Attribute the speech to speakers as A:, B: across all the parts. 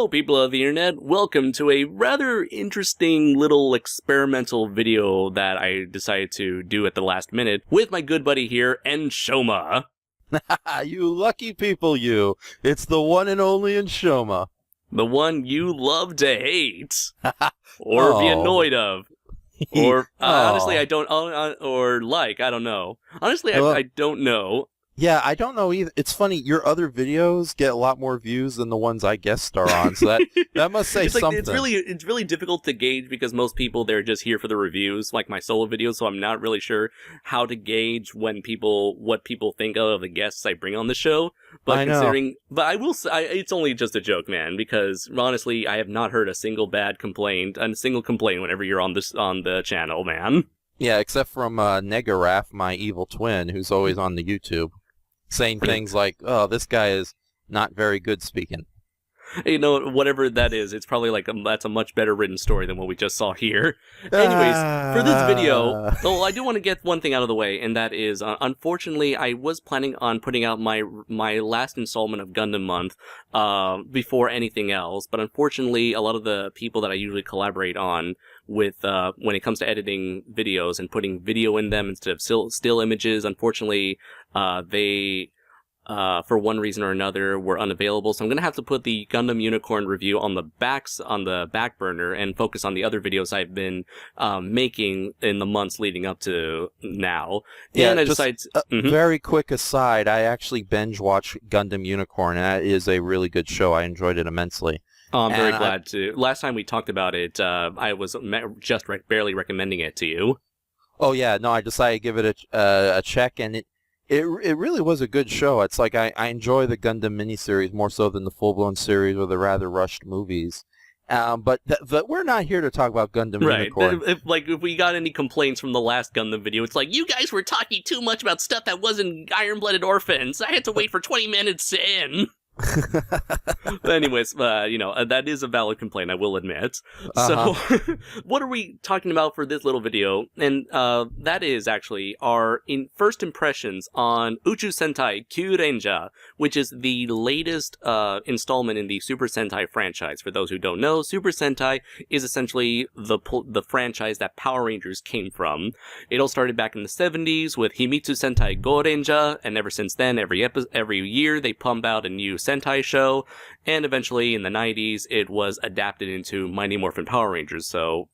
A: Hello, people of the internet. Welcome to a rather interesting little experimental video that I decided to do at the last minute with my good buddy here, Enshohma.
B: You lucky people, you. It's the one and only Enshohma.
A: The one you love to hate. Or be annoyed of. Or, honestly, I don't, or like, I don't know. Honestly, I don't know.
B: Yeah, I don't know either. It's funny, your other videos get a lot more views than the ones I guest star on, so that must say something.
A: It's really difficult to gauge because most people, they're just here for the reviews, like my solo videos, so I'm not really sure how to gauge what people think of the guests I bring on the show. But
B: I know.
A: But I will say, it's only just a joke, man, because honestly, I have not heard a single complaint whenever you're on the channel, man.
B: Yeah, except from Negaraf, my evil twin, who's always on the YouTube, saying things like, oh, this guy is not very good speaking.
A: You know, whatever that is, it's probably like that's a much better written story than what we just saw here. Anyways, for this video, I do want to get one thing out of the way, and that is, unfortunately, I was planning on putting out my last installment of Gundam Month before anything else, but unfortunately, a lot of the people that I usually collaborate on with when it comes to editing videos and putting video in them instead of still images, unfortunately, they for one reason or another were unavailable, so I'm gonna have to put the Gundam Unicorn review on the back burner and focus on the other videos I've been making in the months leading up to now.
B: Yeah,
A: and I
B: just
A: decided
B: very quick aside, I actually binge watched Gundam Unicorn, and that is a really good show. I enjoyed it immensely.
A: Oh, I'm very glad to. Last time we talked about it, I was just barely recommending it to you.
B: Oh yeah, no, I decided to give it a check, and it really was a good show. It's like I enjoy the Gundam miniseries more so than the full-blown series or the rather rushed movies. But we're not here to talk about Gundam Unicorn.
A: If we got any complaints from the last Gundam video, it's like, you guys were talking too much about stuff that wasn't Iron-Blooded Orphans. I had to wait for 20 minutes in. But anyways, that is a valid complaint, I will admit. So, what are we talking about for this little video? And that is actually our first impressions on Uchuu Sentai Kyuranger, which is the latest installment in the Super Sentai franchise. For those who don't know, Super Sentai is essentially the franchise that Power Rangers came from. It all started back in the 70s with Himitsu Sentai Goranger, and ever since then, every year they pump out a new Sentai show, and eventually in the 90s it was adapted into Mighty Morphin Power Rangers. So,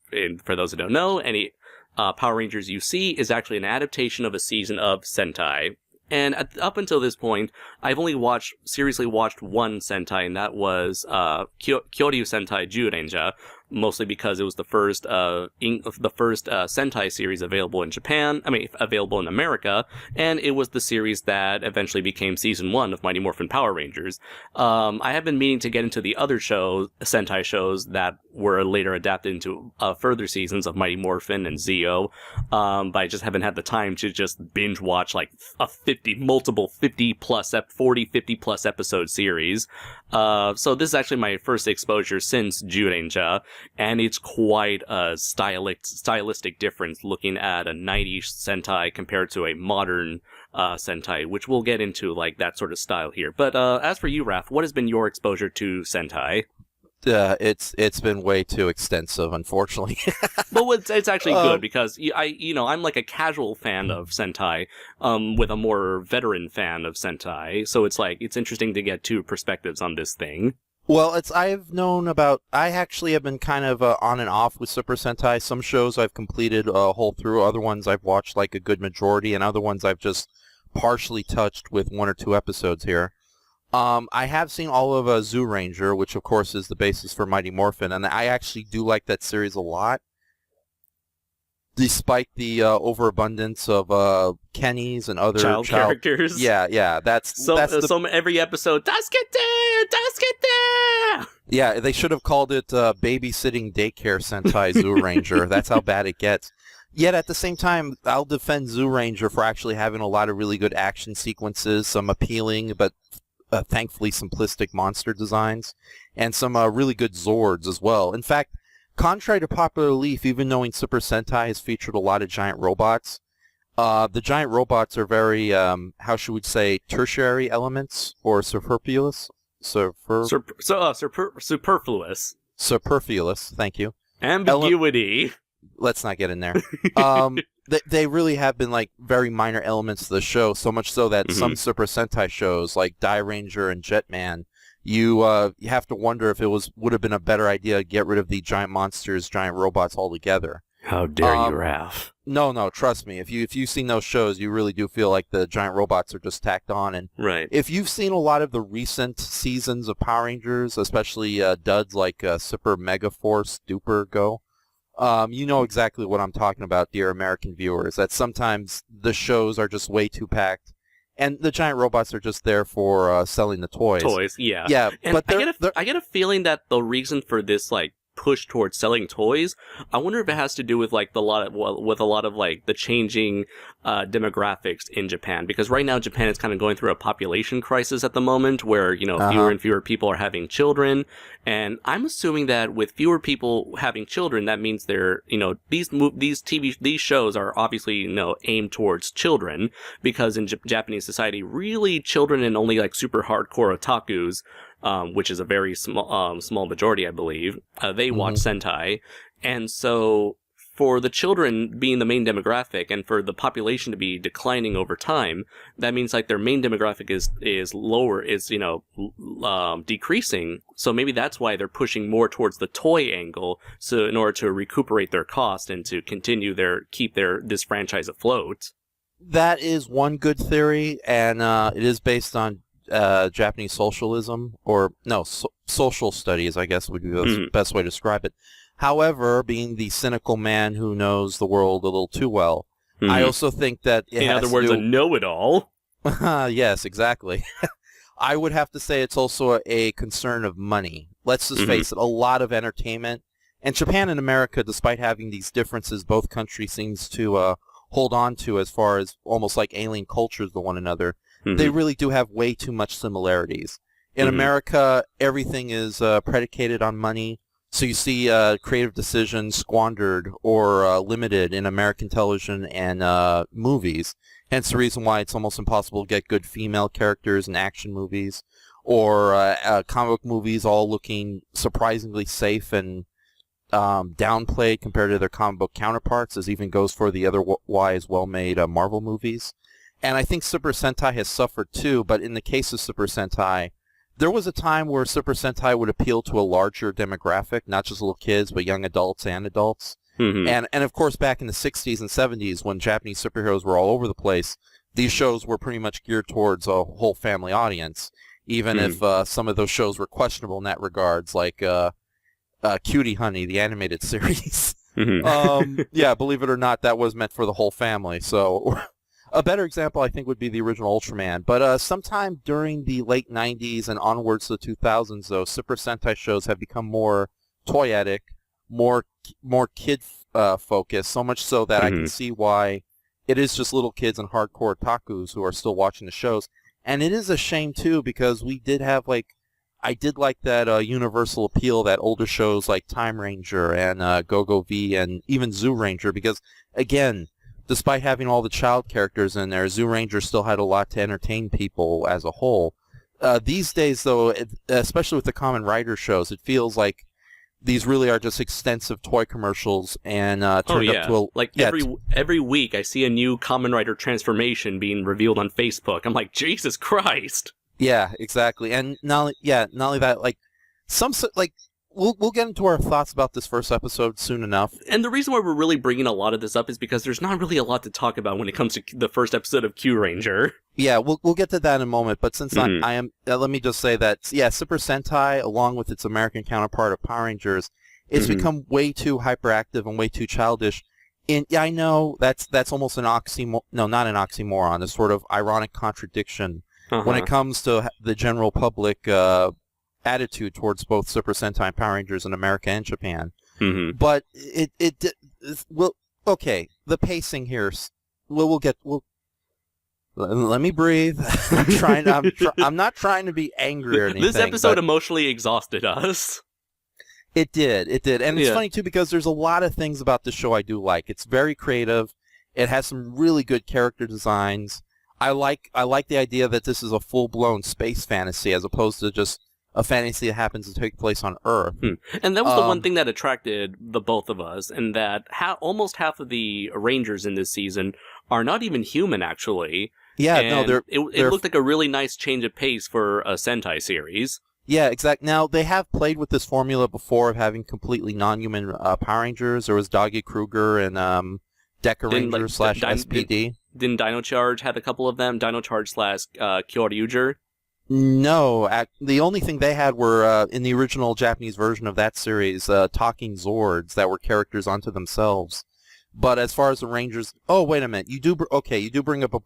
A: for those who don't know, any Power Rangers you see is actually an adaptation of a season of Sentai. And up until this point, I've only seriously watched one Sentai, and that was Kyoryu Sentai Zyuranger, mostly because it was the first Sentai series available in Japan, available in America, and it was the series that eventually became season 1 of Mighty Morphin Power Rangers. I have been meaning to get into the other Sentai shows that were later adapted into further seasons of Mighty Morphin and Zeo, but I just haven't had the time to just binge watch like a 50 plus episode series. So this is actually my first exposure since Zyuranger, and it's quite a stylistic difference looking at a 90s Sentai compared to a modern Sentai, which we'll get into like that sort of style here. But as for you, Raph, what has been your exposure to Sentai?
B: It's been way too extensive, unfortunately.
A: Well, it's actually good because I'm like a casual fan of Sentai, with a more veteran fan of Sentai. So it's interesting to get two perspectives on this thing.
B: Well, I actually have been kind of on and off with Super Sentai. Some shows I've completed a whole through, other ones I've watched like a good majority, and other ones I've just partially touched with 1 or 2 episodes here. I have seen all of Zyuranger, which of course is the basis for Mighty Morphin, and I actually do like that series a lot. Despite the overabundance of Kennys and other
A: child characters.
B: Yeah, that's
A: every episode, Daskete!
B: Yeah, they should have called it Babysitting Daycare Sentai Zyuranger. That's how bad it gets. Yet at the same time, I'll defend Zyuranger for actually having a lot of really good action sequences, some appealing but thankfully simplistic monster designs, and some really good Zords as well. In fact, contrary to popular belief, even knowing Super Sentai has featured a lot of giant robots, the giant robots are very, how should we say, tertiary elements or superfluous.
A: Superfluous.
B: Thank you.
A: Ambiguity.
B: Let's not get in there. They really have been like very minor elements of the show, so much so that some Super Sentai shows like Die Ranger and Jetman, you have to wonder if it would have been a better idea to get rid of the giant monsters, giant robots altogether.
A: How dare you, Raph?
B: No, trust me. If you've seen those shows, you really do feel like the giant robots are just tacked on. And
A: right.
B: If you've seen a lot of the recent seasons of Power Rangers, especially duds like Super Mega Force, Duper Go, you know exactly what I'm talking about, dear American viewers, that sometimes the shows are just way too packed, and the giant robots are just there for selling the toys.
A: Yeah.
B: Yeah,
A: and
B: but
A: I get a feeling that the reason for this, like, push towards selling toys, I wonder if it has to do with like a lot of like the changing demographics in Japan, because right now Japan is kind of going through a population crisis at the moment where, you know, fewer and fewer people are having children, and I'm assuming that with fewer people having children, that means they're, you know, these shows are obviously, you know, aimed towards children, because in Japanese society, really children and only like super hardcore otakus, which is a very small majority, I believe, they watch Sentai. And so for the children being the main demographic and for the population to be declining over time, that means like their main demographic is lower, you know, decreasing. So maybe that's why they're pushing more towards the toy angle, so in order to recuperate their cost and to continue keep this franchise afloat.
B: That is one good theory, and it is based on Japanese socialism, or no, social studies, I guess would be the best way to describe it. However, being the cynical man who knows the world a little too well, I also think that
A: in other words, a know-it-all.
B: Yes, exactly. I would have to say it's also a concern of money. Let's just face it, a lot of entertainment, and Japan and America, despite having these differences, both countries seems to hold on to as far as almost like alien cultures to one another. They really do have way too much similarities. In America, everything is predicated on money, so you see creative decisions squandered or limited in American television and movies. Hence the reason why it's almost impossible to get good female characters in action movies, or comic book movies all looking surprisingly safe and downplayed compared to their comic book counterparts, as even goes for the otherwise well-made Marvel movies. And I think Super Sentai has suffered too, but in the case of Super Sentai, there was a time where Super Sentai would appeal to a larger demographic, not just little kids, but young adults and adults. And of course, back in the 60s and 70s, when Japanese superheroes were all over the place, these shows were pretty much geared towards a whole family audience, even if some of those shows were questionable in that regards, like Cutie Honey, the animated series. Yeah, believe it or not, that was meant for the whole family, so... A better example, I think, would be the original Ultraman. But sometime during the late 90s and onwards to the 2000s, though, Super Sentai shows have become more toyetic, more kid-focused, so much so that I can see why it is just little kids and hardcore otakus who are still watching the shows. And it is a shame, too, because we did have, like, I did like that universal appeal that older shows like Time Ranger and Go-Go V and even Zoo Ranger, because, again... Despite having all the child characters in there, Zoo Ranger still had a lot to entertain people as a whole. These days, though, especially with the Kamen Rider shows, it feels like these really are just extensive toy commercials and turned up to a...
A: every week I see a new Kamen Rider transformation being revealed on Facebook. I'm like, Jesus Christ!
B: Yeah, exactly. And not only that, like, We'll get into our thoughts about this first episode soon enough.
A: And the reason why we're really bringing a lot of this up is because there's not really a lot to talk about when it comes to the first episode of Kyuranger.
B: Yeah, we'll get to that in a moment. But since I am, let me just say that, yeah, Super Sentai, along with its American counterpart of Power Rangers, it's become way too hyperactive and way too childish. And yeah, I know that's almost an oxymoron. No, not an oxymoron. A sort of ironic contradiction when it comes to the general public attitude towards both Super Sentai and Power Rangers in America and Japan. But okay, the pacing here, let me breathe. I'm not trying to be angry or anything.
A: This episode emotionally exhausted us.
B: It did. And it's funny too, because there's a lot of things about the show I do like. It's very creative. It has some really good character designs. I like the idea that this is a full-blown space fantasy as opposed to just a fantasy that happens to take place on Earth.
A: And that was the one thing that attracted the both of us, and that almost half of the Rangers in this season are not even human, actually.
B: Yeah,
A: and
B: no,
A: it looked like a really nice change of pace for a Sentai series.
B: Yeah, exactly. Now, they have played with this formula before of having completely non-human Power Rangers. There was Doggy Kruger and Deca Ranger / SPD.
A: Didn't Dino Charge had a couple of them? Dino Charge / Kyuranger?
B: No, the only thing they had were, in the original Japanese version of that series, talking Zords that were characters unto themselves. But as far as the Rangers... Oh, wait a minute. You do bring up a...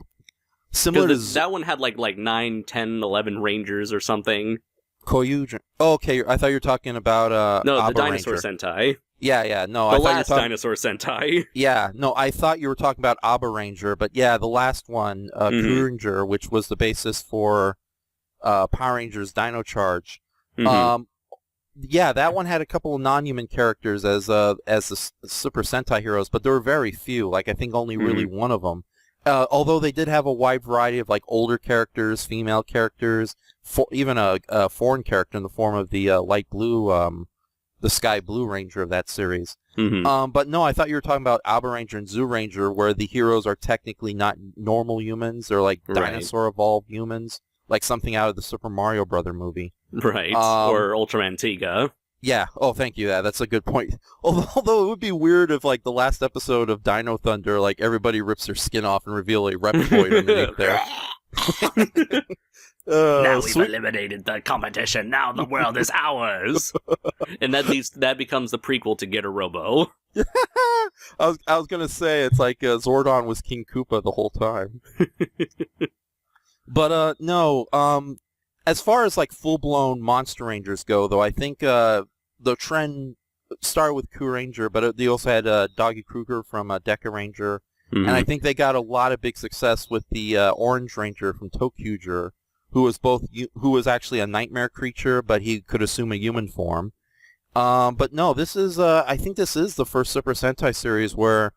B: Similar to...
A: That one had like 9, 10, 11 Rangers or something.
B: Kyuranger. Oh, okay, I thought you were talking about
A: no,
B: Abba
A: the Dinosaur
B: Ranger.
A: Sentai.
B: Yeah, no.
A: The
B: I thought
A: last
B: you were
A: Dinosaur Sentai.
B: Yeah, no, I thought you were talking about Abba Ranger, but yeah, the last one, Kyuranger, which was the basis for Power Rangers Dino Charge. Yeah, that one had a couple of non-human characters as the Super Sentai heroes, but there were very few. Like, I think only really one of them. Although they did have a wide variety of like older characters, female characters, even a foreign character in the form of the light blue, the Sky Blue Ranger of that series. But no, I thought you were talking about Abba Ranger and Zoo Ranger, where the heroes are technically not normal humans; they're like dinosaur evolved humans, like something out of the Super Mario Brother movie.
A: Right, or Ultraman Tiga.
B: Yeah. Oh, thank you. That's a good point. Although it would be weird if, like, the last episode of Dino Thunder, like, everybody rips their skin off and reveal a Reptoid underneath there.
A: Now we've eliminated the competition. Now the world is ours. And that becomes the prequel to Get a Robo.
B: I was gonna say it's like Zordon was King Koopa the whole time. But no. As far as like full-blown Monster Rangers go, though, I think the trend started with Kyuranger, but they also had Doggy Kruger from Deca Ranger, and I think they got a lot of big success with the Orange Ranger from Tokyuger, who was actually a nightmare creature, but he could assume a human form. But no, this is I think this is the first Super Sentai series where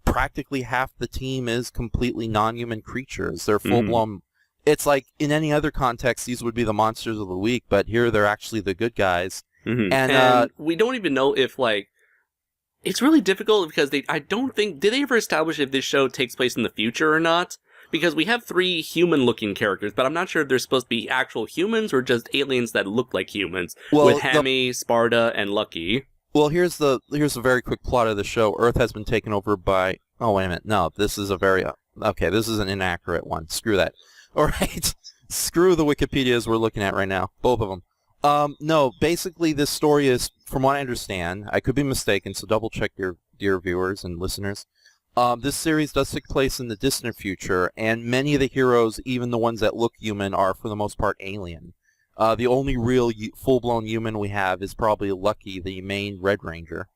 B: practically half the team is completely non-human creatures. They're full-blown. It's like in any other context, these would be the monsters of the week, but here they're actually the good guys.
A: And we don't even know if, like, it's really difficult because did they ever establish if this show takes place in the future or not? Because we have 3 human-looking characters, but I'm not sure if they're supposed to be actual humans or just aliens that look like humans, with Hammy, Sparta, and Lucky.
B: Well, here's a very quick plot of the show. Earth has been taken over by... Oh, wait a minute. No, this is a very... Okay, this is an inaccurate one. Screw that. All right. Screw the Wikipedias we're looking at right now. Both of them. No, basically this story is, from what I understand, I could be mistaken, so double check your dear viewers and listeners. This series does take place in the distant future, and many of the heroes, even the ones that look human, are for the most part alien. The only real full-blown human we have is probably Lucky, the main Red Ranger.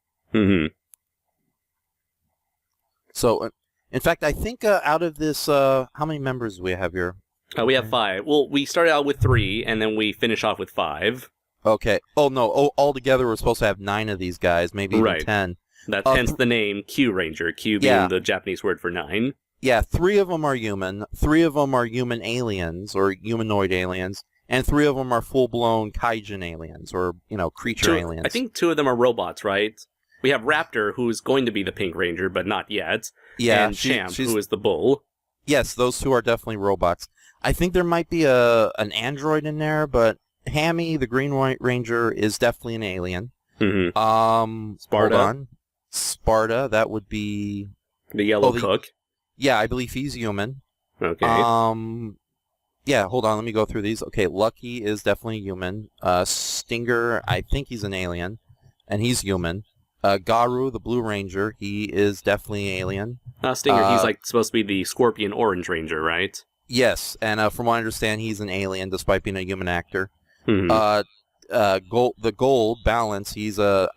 B: So, in fact, I think out of this, how many members do we have here?
A: We have 5. Well, we started out with 3, and then we finish off with 5.
B: Okay. Oh, no. Altogether, we're supposed to have 9 of these guys, maybe even 10.
A: That's hence the name Kyuranger, Q being the Japanese word for 9.
B: Yeah, 3 of them are human, 3 of them are human aliens, or humanoid aliens, and 3 of them are full-blown kaijin aliens, or, creature aliens.
A: I think 2 of them are robots, right? We have Raptor, who's going to be the Pink Ranger, but not yet. Yeah, and Champ, who is the bull.
B: Yes, those 2 are definitely robots. I think there might be an android in there, but Hammy, the Green White Ranger, is definitely an alien.
A: Sparta.
B: Hold on. Sparta, that would be...
A: The Yellow Cook.
B: Yeah, I believe he's human.
A: Okay.
B: Yeah, hold on, let me go through these. Okay, Lucky is definitely human. Stinger, I think he's an alien, and he's human. Garu, the Blue Ranger, he is definitely alien.
A: Stinger, he's supposed to be the Scorpion Orange Ranger, right?
B: Yes, and from what I understand, he's an alien despite being a human actor. The Gold, Balance, he's either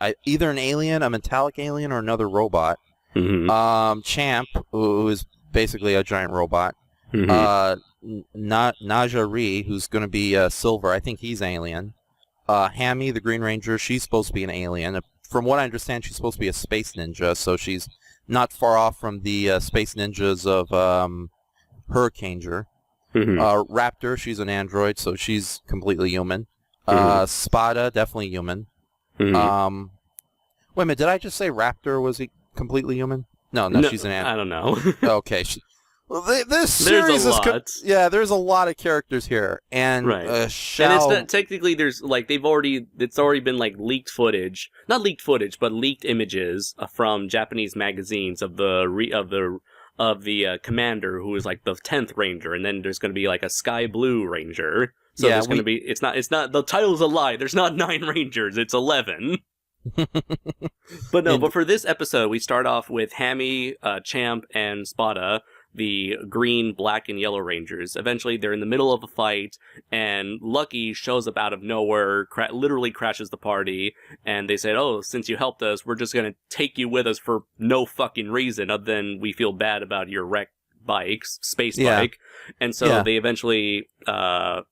B: an alien, a metallic alien, or another robot. Champ, who is basically a giant robot. Najari, who's going to be silver, I think he's alien. Hammy, the Green Ranger, she's supposed to be an alien. From what I understand, she's supposed to be a space ninja, so she's not far off from the space ninjas of Hurricaneger. Raptor, she's an android, so she's completely human. Spada, definitely human.
A: Mhm.
B: Wait a minute, did I just say Raptor? Was he completely human? No,
A: No,
B: she's an
A: I don't know.
B: Okay. Well, this
A: There's a
B: series
A: lot.
B: yeah, there's a lot of characters here, and
A: Right. And it's
B: Shao.
A: not technically there's like it's already been like leaked footage, not leaked footage, but leaked images from Japanese magazines of the commander who is like the 10th Ranger, and then there's going to be like a Sky Blue Ranger. So
B: Yeah,
A: there's going to be it's not the title's a lie. There's not 9 Rangers, it's 11. But no, but for this episode, we start off with Hammy, Champ, and Spada, the green, black, and yellow Rangers. Eventually, they're in the middle of a fight, and Lucky shows up out of nowhere, literally crashes the party, and they said, oh, since you helped us, we're just gonna take you with us for no fucking reason, other than we feel bad about your wrecked space bike. And so they eventually, it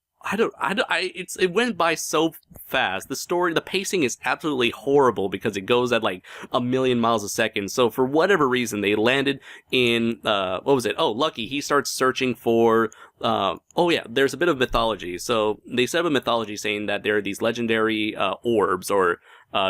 A: went by so fast. The pacing is absolutely horrible because it goes at like 1,000,000 miles a second. So for whatever reason, they landed in, what was it? Oh, Lucky, he starts searching for, there's a bit of mythology. So they set up a mythology saying that there are these legendary, orbs or,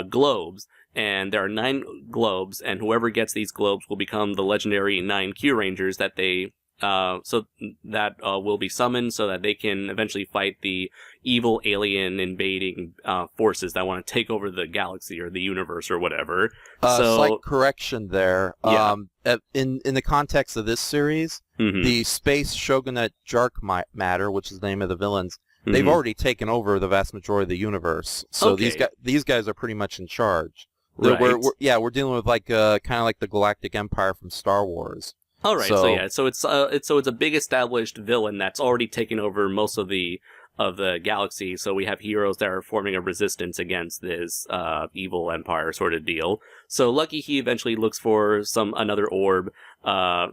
A: globes. And there are 9 globes, and whoever gets these globes will become the legendary 9 Kyurangers that they will be summoned so that they can eventually fight the evil alien invading forces that want to take over the galaxy or the universe or whatever.
B: Slight correction there.
A: Yeah.
B: In the context of this series, the Space Shogunate Jark Matter, which is the name of the villains, they've already taken over the vast majority of the universe. So these guys are pretty much in charge.
A: Right.
B: We're dealing with like kind of like the Galactic Empire from Star Wars.
A: All right, so it's a big established villain that's already taken over most of the galaxy. So we have heroes that are forming a resistance against this evil empire sort of deal. So Lucky, he eventually looks for another orb.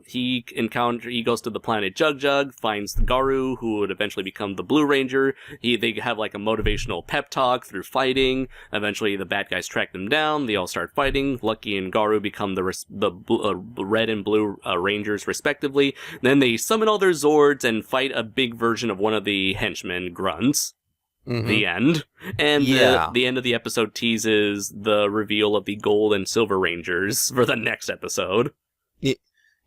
A: He goes to the planet Jug, finds Garu, who would eventually become the Blue Ranger. They have like a motivational pep talk through fighting. Eventually the bad guys track them down. They all start fighting. Lucky and Garu become the red and blue rangers respectively. Then they summon all their Zords and fight a big version of one of the henchmen, Grunts. The end. And the end of the episode teases the reveal of the Gold and Silver Rangers for the next episode.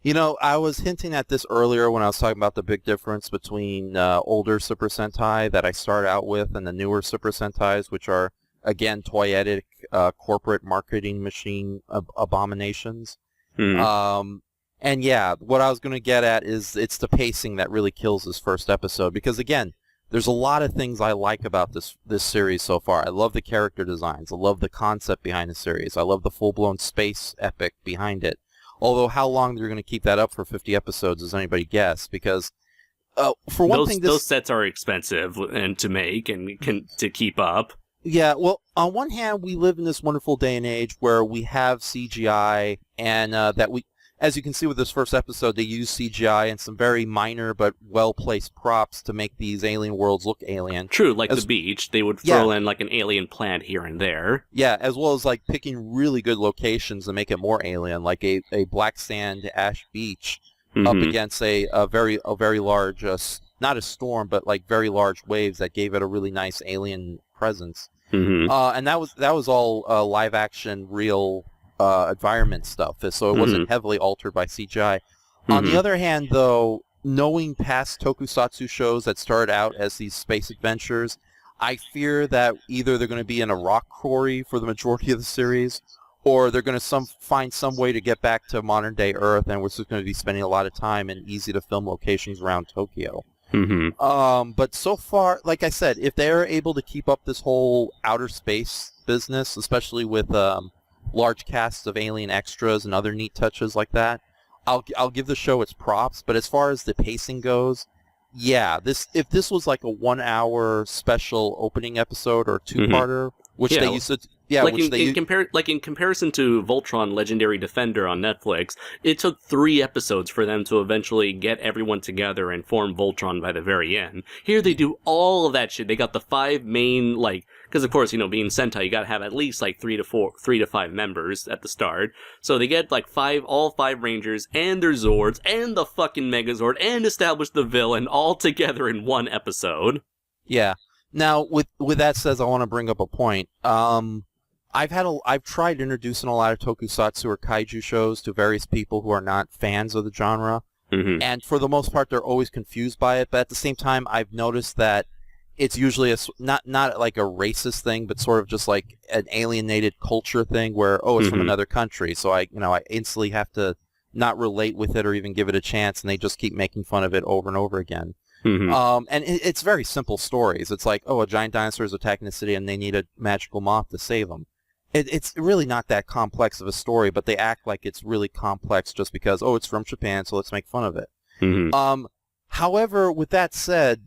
B: You know, I was hinting at this earlier when I was talking about the big difference between older Super Sentai that I started out with and the newer Super Sentais, which are, again, toyetic corporate marketing machine abominations. And yeah, what I was going to get at is it's the pacing that really kills this first episode. Because, again, there's a lot of things I like about this series so far. I love the character designs. I love the concept behind the series. I love the full-blown space epic behind it. Although how long they're going to keep that up for 50 episodes, does anybody guess? Because, for one thing,
A: those sets are expensive and to make and to keep up.
B: Yeah, well, on one hand, we live in this wonderful day and age where we have CGI, and as you can see with this first episode, they use CGI and some very minor but well-placed props to make these alien worlds look alien.
A: True, like the beach. They would throw in like an alien plant here and there.
B: Yeah, as well as like picking really good locations to make it more alien, like a black sand ash beach up against a very large, not a storm, but like very large waves that gave it a really nice alien presence. And that was all live-action, real environment stuff, so it wasn't heavily altered by CGI. On the other hand, though, knowing past tokusatsu shows that started out as these space adventures, I fear that either they're going to be in a rock quarry for the majority of the series, or they're going to find some way to get back to modern-day Earth, and we're just going to be spending a lot of time in easy-to-film locations around Tokyo. But so far, like I said, if they're able to keep up this whole outer space business, especially with large casts of alien extras and other neat touches like that, I'll give the show its props. But as far as the pacing goes, yeah, if this was like a 1-hour special opening episode or two-parter, which they used to,
A: in comparison to Voltron Legendary Defender on Netflix, it took 3 episodes for them to eventually get everyone together and form Voltron by the very end. Here they do all of that shit. They got the 5 main, because of course, being Sentai, you gotta have at least 3 to 5 members at the start. So they get all 5 Rangers and their Zords and the fucking Megazord and establish the villain all together in one episode.
B: Yeah. Now, with that said, I want to bring up a point. I've tried introducing a lot of tokusatsu or kaiju shows to various people who are not fans of the genre, and for the most part, they're always confused by it. But at the same time, I've noticed that it's usually not like a racist thing, but sort of just like an alienated culture thing where, it's from another country, so I instantly have to not relate with it or even give it a chance, and they just keep making fun of it over and over again. And it's very simple stories. It's like, a giant dinosaur is attacking the city and they need a magical moth to save them. It's really not that complex of a story, but they act like it's really complex just because, it's from Japan, so let's make fun of it. However, with that said,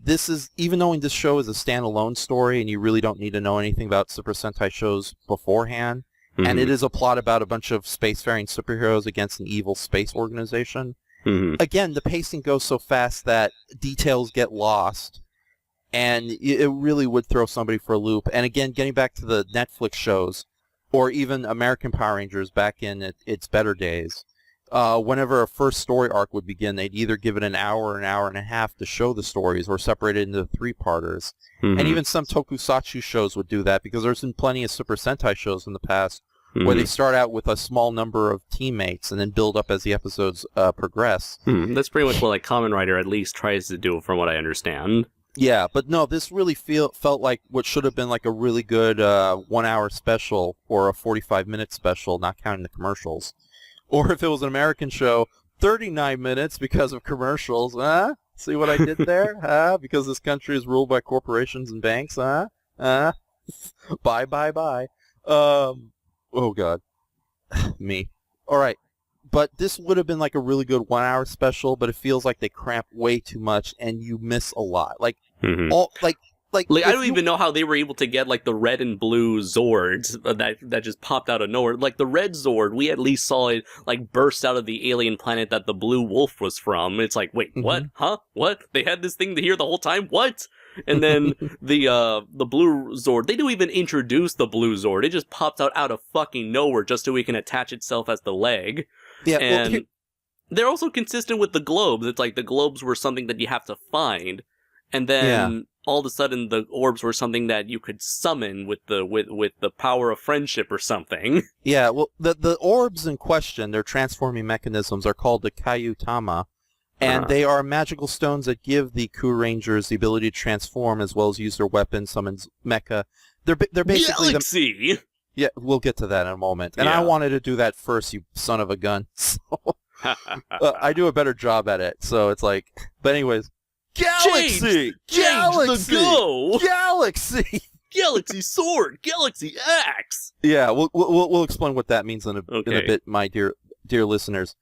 B: even though this show is a standalone story and you really don't need to know anything about Super Sentai shows beforehand, and it is a plot about a bunch of spacefaring superheroes against an evil space organization, again, the pacing goes so fast that details get lost, and it really would throw somebody for a loop. And again, getting back to the Netflix shows, or even American Power Rangers back in its better days, whenever a first story arc would begin, they'd either give it an hour or an hour and a half to show the stories, or separate it into three-parters. And even some tokusatsu shows would do that, because there's been plenty of Super Sentai shows in the past where they start out with a small number of teammates and then build up as the episodes progress.
A: That's pretty much what like Kamen Rider at least tries to do, from what I understand.
B: Yeah, but no, this really felt like what should have been like a really good 1 hour special or a 45-minute special, not counting the commercials. Or if it was an American show, 39 minutes because of commercials, huh? See what I did there? Huh? Because this country is ruled by corporations and banks, huh? Huh? Bye. Oh, God. Me. All right. But this would have been like a really good 1 hour special, but it feels like they cramp way too much and you miss a lot. Like, I
A: don't even know how they were able to get like the red and blue Zords that just popped out of nowhere. Like the red Zord, we at least saw it like burst out of the alien planet that the blue wolf was from. It's like, wait, what? Huh? What? They had this thing here the whole time? What? And then the blue Zord, they don't even introduce the blue Zord. It just pops out of fucking nowhere just so it can attach itself as the leg. Yeah, and they're also consistent with the globes. It's like the globes were something that you have to find, and then all of a sudden the orbs were something that you could summon with the power of friendship or something.
B: Yeah, well, the orbs in question, their transforming mechanisms, are called the Kyutama, and they are magical stones that give the Kyurangers the ability to transform as well as use their weapons, summon mecha. They're basically
A: Galaxy!
B: Yeah, we'll get to that in a moment. And I wanted to do that first, you son of a gun. So I do a better job at it. So it's like, but anyways, Galaxy,
A: Change the go,
B: Galaxy,
A: Galaxy Sword, Galaxy Axe.
B: Yeah, we'll explain what that means in a bit, my dear listeners.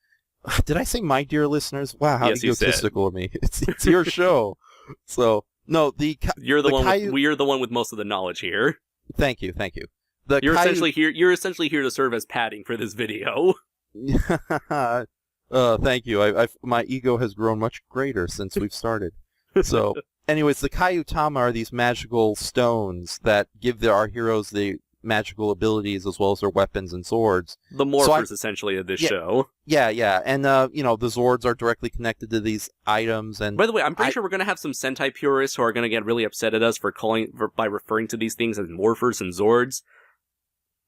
B: Did I say my dear listeners? Wow, how egotistical of me. It's your show. So no,
A: you're the one. We're the one with most of the knowledge here.
B: Thank you.
A: You're essentially here. You're essentially here to serve as padding for this video.
B: Thank you. My ego has grown much greater since we've started. So, anyways, the Kyutama are these magical stones that give our heroes the magical abilities as well as their weapons and swords.
A: The morphers, essentially, of this show.
B: Yeah. And, the Zords are directly connected to these items. And
A: by the way, I'm pretty sure we're going to have some Sentai purists who are going to get really upset at us by referring to these things as morphers and Zords.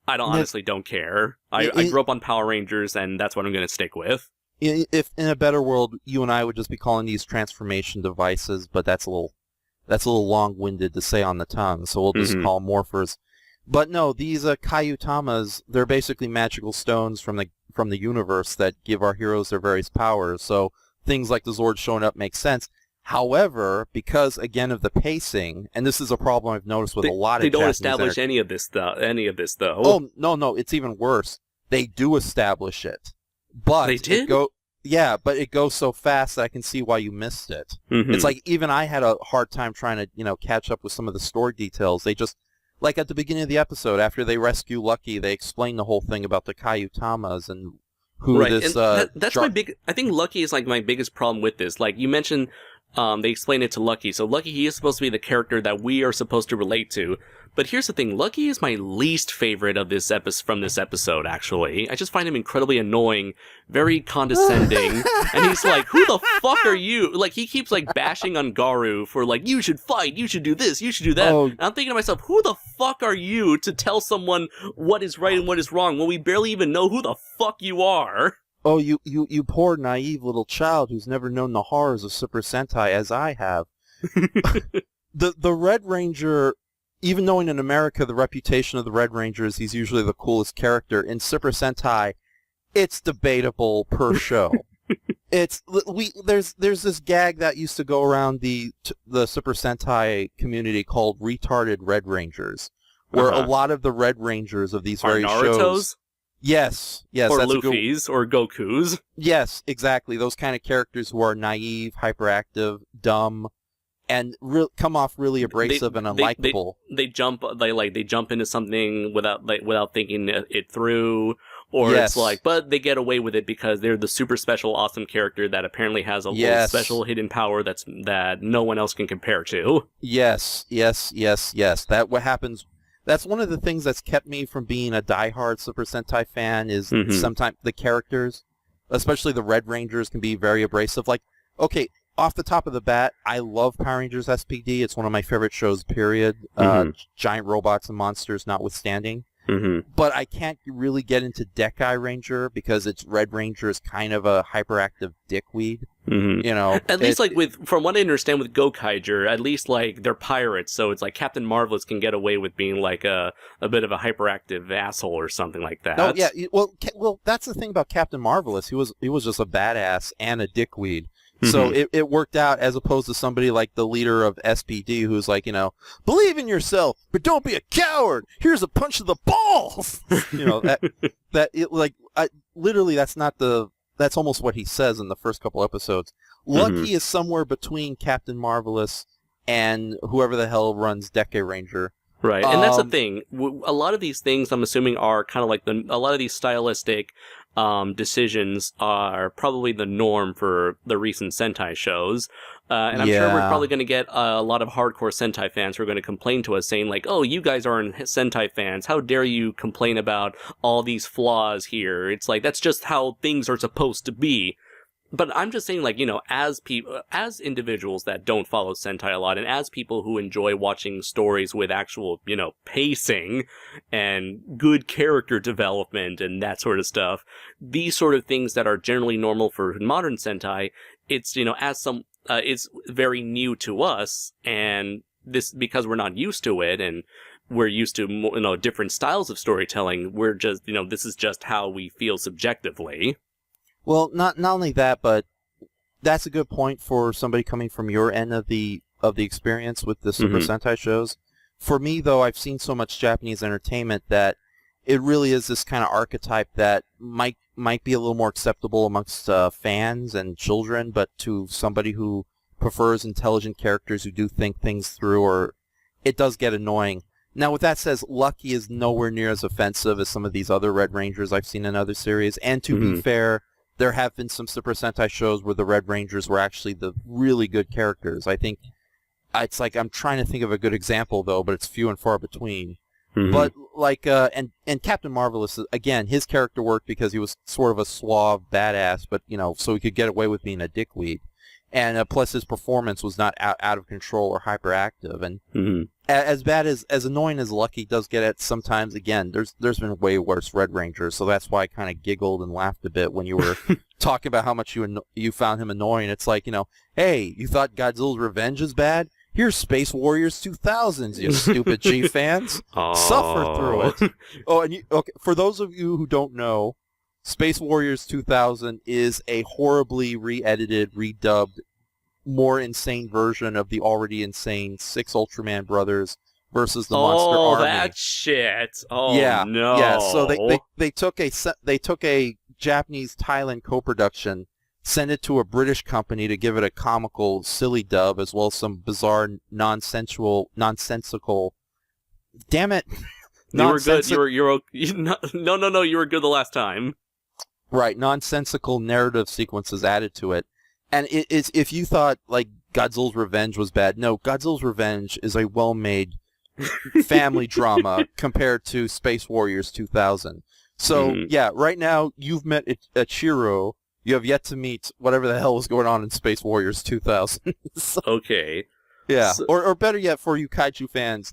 A: I honestly don't care. I grew up on Power Rangers, and that's what I'm going to stick with.
B: If in a better world, you and I would just be calling these transformation devices, but that's a little long-winded to say on the tongue, so we'll just call them morphers. But no, these Kyutamas, they're basically magical stones from the universe that give our heroes their various powers. So things like the Zord showing up make sense. However, because again of the pacing, and this is a problem I've noticed with a lot of
A: they don't establish any of this though.
B: Oh no, it's even worse. They do establish it, but
A: they did.
B: But it goes so fast that I can see why you missed it. It's like even I had a hard time trying to catch up with some of the story details. They just like at the beginning of the episode after they rescue Lucky, they explain the whole thing about the Kyutamas and who this.
A: And that's my big. I think Lucky is like my biggest problem with this. Like you mentioned. They explain it to Lucky. So Lucky, he is supposed to be the character that we are supposed to relate to. But here's the thing, Lucky is my least favorite of this from this episode, actually. I just find him incredibly annoying, very condescending, and he's like, who the fuck are you? Like, he keeps, like, bashing on Garu for, like, you should fight, you should do this, you should do that.
B: Oh.
A: And I'm thinking to myself, who the fuck are you to tell someone what is right and what is wrong when we barely even know who the fuck you are?
B: Oh, you poor naive little child who's never known the horrors of Super Sentai as I have. The Red Ranger, even knowing in America the reputation of the Red Ranger is he's usually the coolest character, in Super Sentai, it's debatable per show. There's this gag that used to go around the Super Sentai community called retarded Red Rangers, where a lot of the Red Rangers of these very shows. Yes,
A: or
B: that's
A: Luffy's, or Goku's.
B: Yes, exactly. Those kind of characters who are naive, hyperactive, dumb, and come off really abrasive and unlikable.
A: They jump into something without thinking it through, or it's like, but they get away with it because they're the super special, awesome character that apparently has a little special hidden power that no one else can compare to. Yes.
B: That what happens. That's one of the things that's kept me from being a diehard Super Sentai fan is sometimes the characters, especially the Red Rangers, can be very abrasive. Like, okay, off the top of the bat, I love Power Rangers SPD. It's one of my favorite shows, period. Giant robots and monsters notwithstanding. But I can't really get into Dekai Ranger because its Red Ranger is kind of a hyperactive dickweed. You know,
A: at least from what I understand with Gokaiger, at least like they're pirates, so it's like Captain Marvelous can get away with being like a bit of a hyperactive asshole or something like that.
B: Oh yeah, well that's the thing about Captain Marvelous. He was just a badass and a dickweed. So it worked out as opposed to somebody like the leader of SPD who's like, believe in yourself, but don't be a coward. Here's a punch to the balls. Literally that's almost what he says in the first couple episodes. Lucky is somewhere between Captain Marvelous and whoever the hell runs Dekai Ranger.
A: Right, and that's the thing. A lot of these things, I'm assuming, are kind of like a lot of these stylistic decisions are probably the norm for the recent Sentai shows. And I'm sure we're probably going to get a lot of hardcore Sentai fans who are going to complain to us saying like, oh, you guys aren't Sentai fans. How dare you complain about all these flaws here? It's like, that's just how things are supposed to be. But I'm just saying, like, as individuals that don't follow Sentai a lot, and as people who enjoy watching stories with actual, pacing and good character development and that sort of stuff, these sort of things that are generally normal for modern Sentai, it's, it's very new to us, and this, because we're not used to it, and we're used to, different styles of storytelling, we're just, this is just how we feel subjectively.
B: Well, not only that, but that's a good point for somebody coming from your end of the experience with the Super Sentai shows. For me, though, I've seen so much Japanese entertainment that it really is this kind of archetype that might be a little more acceptable amongst fans and children, but to somebody who prefers intelligent characters who do think things through, or it does get annoying. Now, with that said, Lucky is nowhere near as offensive as some of these other Red Rangers I've seen in other series, and to be fair, there have been some Super Sentai shows where the Red Rangers were actually the really good characters. I think it's like I'm trying to think of a good example though, but it's few and far between. But like and Captain Marvelous, again, his character worked because he was sort of a suave badass, but so he could get away with being a dickweed. And plus his performance was not out of control or hyperactive. And as bad as annoying as Lucky does get at sometimes, again, there's been way worse Red Rangers. So that's why I kind of giggled and laughed a bit when you were talking about how much you found him annoying. It's like, hey, you thought Godzilla's Revenge is bad? Here's Space Warriors 2000s, you stupid G fans. Suffer through it. Oh, and for those of you who don't know, Space Warriors 2000 is a horribly re-edited, redubbed, more insane version of the already insane 6 Ultraman brothers versus the Monster Army.
A: Oh, that shit! Oh,
B: yeah,
A: no!
B: Yeah, so they took a Japanese Thailand co-production, sent it to a British company to give it a comical, silly dub, as well as some bizarre, nonsensical. Damn it!
A: You were good. No. You were good the last time.
B: Right, nonsensical narrative sequences added to it. And it's if you thought, like, Godzilla's Revenge was bad, no, Godzilla's Revenge is a well-made family drama compared to Space Warriors 2000. So, yeah, right now you've met Ichiro. You have yet to meet whatever the hell was going on in Space Warriors 2000. So,
A: Okay.
B: yeah,
A: So,
B: or better yet, for you kaiju fans,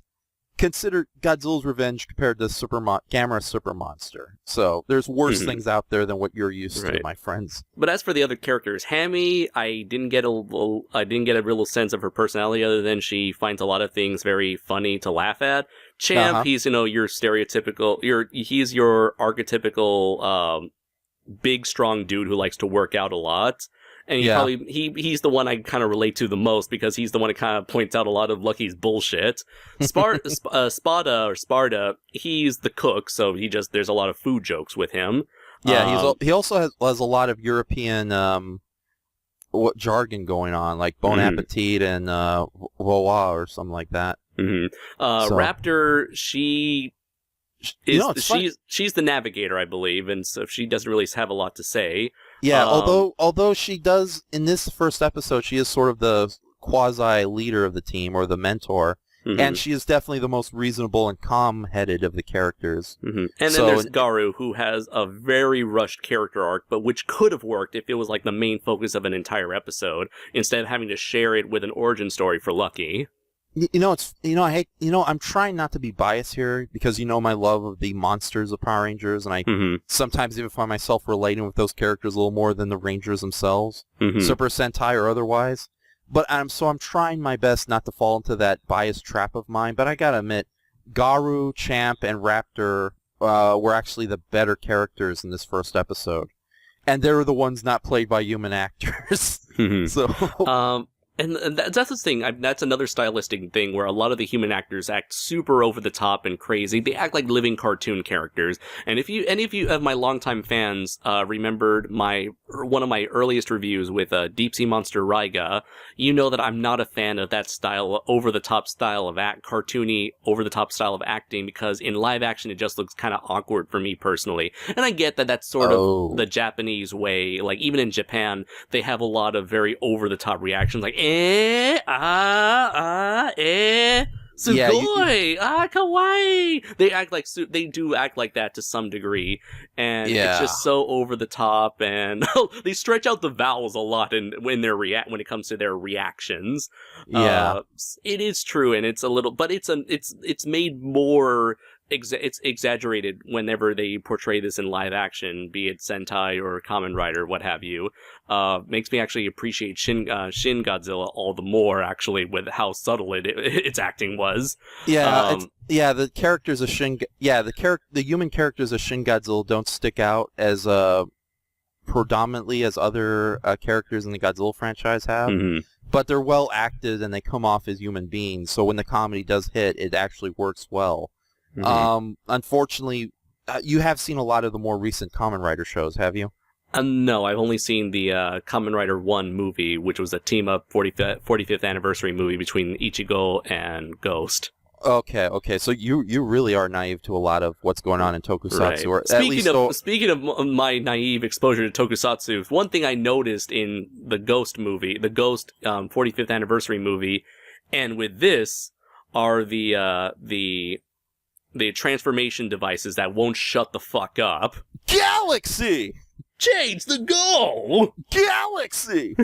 B: consider Godzilla's Revenge compared to Gamera Super Monster. So there's worse things out there than what you're used to, my friends.
A: But as for the other characters, Hammy, I didn't get a real sense of her personality other than she finds a lot of things very funny to laugh at. Champ, he's your stereotypical, he's your archetypical big strong dude who likes to work out a lot. And he's the one I kind of relate to the most because he's the one that kind of points out a lot of Lucky's bullshit. Sparta, he's the cook, so there's a lot of food jokes with him.
B: Yeah, he also has a lot of European jargon going on, like Bon Appetit and Voila or something like that.
A: Raptor, she's the navigator, I believe, and so she doesn't really have a lot to say. Yeah,
B: although she does, in this first episode, she is sort of the quasi-leader of the team, or the mentor, and she is definitely the most reasonable and calm-headed of the characters.
A: And then there's Garu, who has a very rushed character arc, but which could have worked if it was like the main focus of an entire episode, instead of having to share it with an origin story for Lucky.
B: I'm trying not to be biased here because my love of the monsters of Power Rangers, and I sometimes even find myself relating with those characters a little more than the Rangers themselves, Super Sentai or otherwise. But I'm trying my best not to fall into that bias trap of mine. But I gotta admit, Garu, Champ, and Raptor were actually the better characters in this first episode, and they were the ones not played by human actors. So.
A: And that's the thing. That's another stylistic thing where a lot of the human actors act super over the top and crazy. They act like living cartoon characters. And if any of you of my longtime fans remembered one of my earliest reviews with Deep Sea Monster Raiga, you know that I'm not a fan of that style, over the top style of cartoony, over the top style of acting, because in live action it just looks kind of awkward for me personally. And I get that that's sort of the Japanese way. Like even in Japan, they have a lot of very over the top reactions, like sugoi, kawaii. They do act like that to some degree, and it's just so over the top, and they stretch out the vowels a lot when it comes to their reactions. It is true, and it's a little, but it's made more. It's exaggerated whenever they portray this in live action, be it Sentai or Kamen Rider, what have you. Makes me actually appreciate Shin Godzilla all the more, actually, with how subtle its acting was.
B: The characters of the human characters of Shin Godzilla don't stick out as predominantly as other characters in the Godzilla franchise have. But they're well acted and they come off as human beings. So when the comedy does hit, it actually works well. Unfortunately, you have seen a lot of the more recent Kamen Rider shows, have you?
A: No, I've only seen the Kamen Rider 1 movie, which was a team-up 45th anniversary movie between Ichigo and Ghost.
B: Okay, so you really are naive to a lot of what's going on in Tokusatsu.
A: Right. Speaking of my naive exposure to Tokusatsu, one thing I noticed in the Ghost movie, the Ghost 45th anniversary movie, and with this, are the transformation devices that won't shut the fuck up.
B: Galaxy!
A: Change the goal!
B: Galaxy!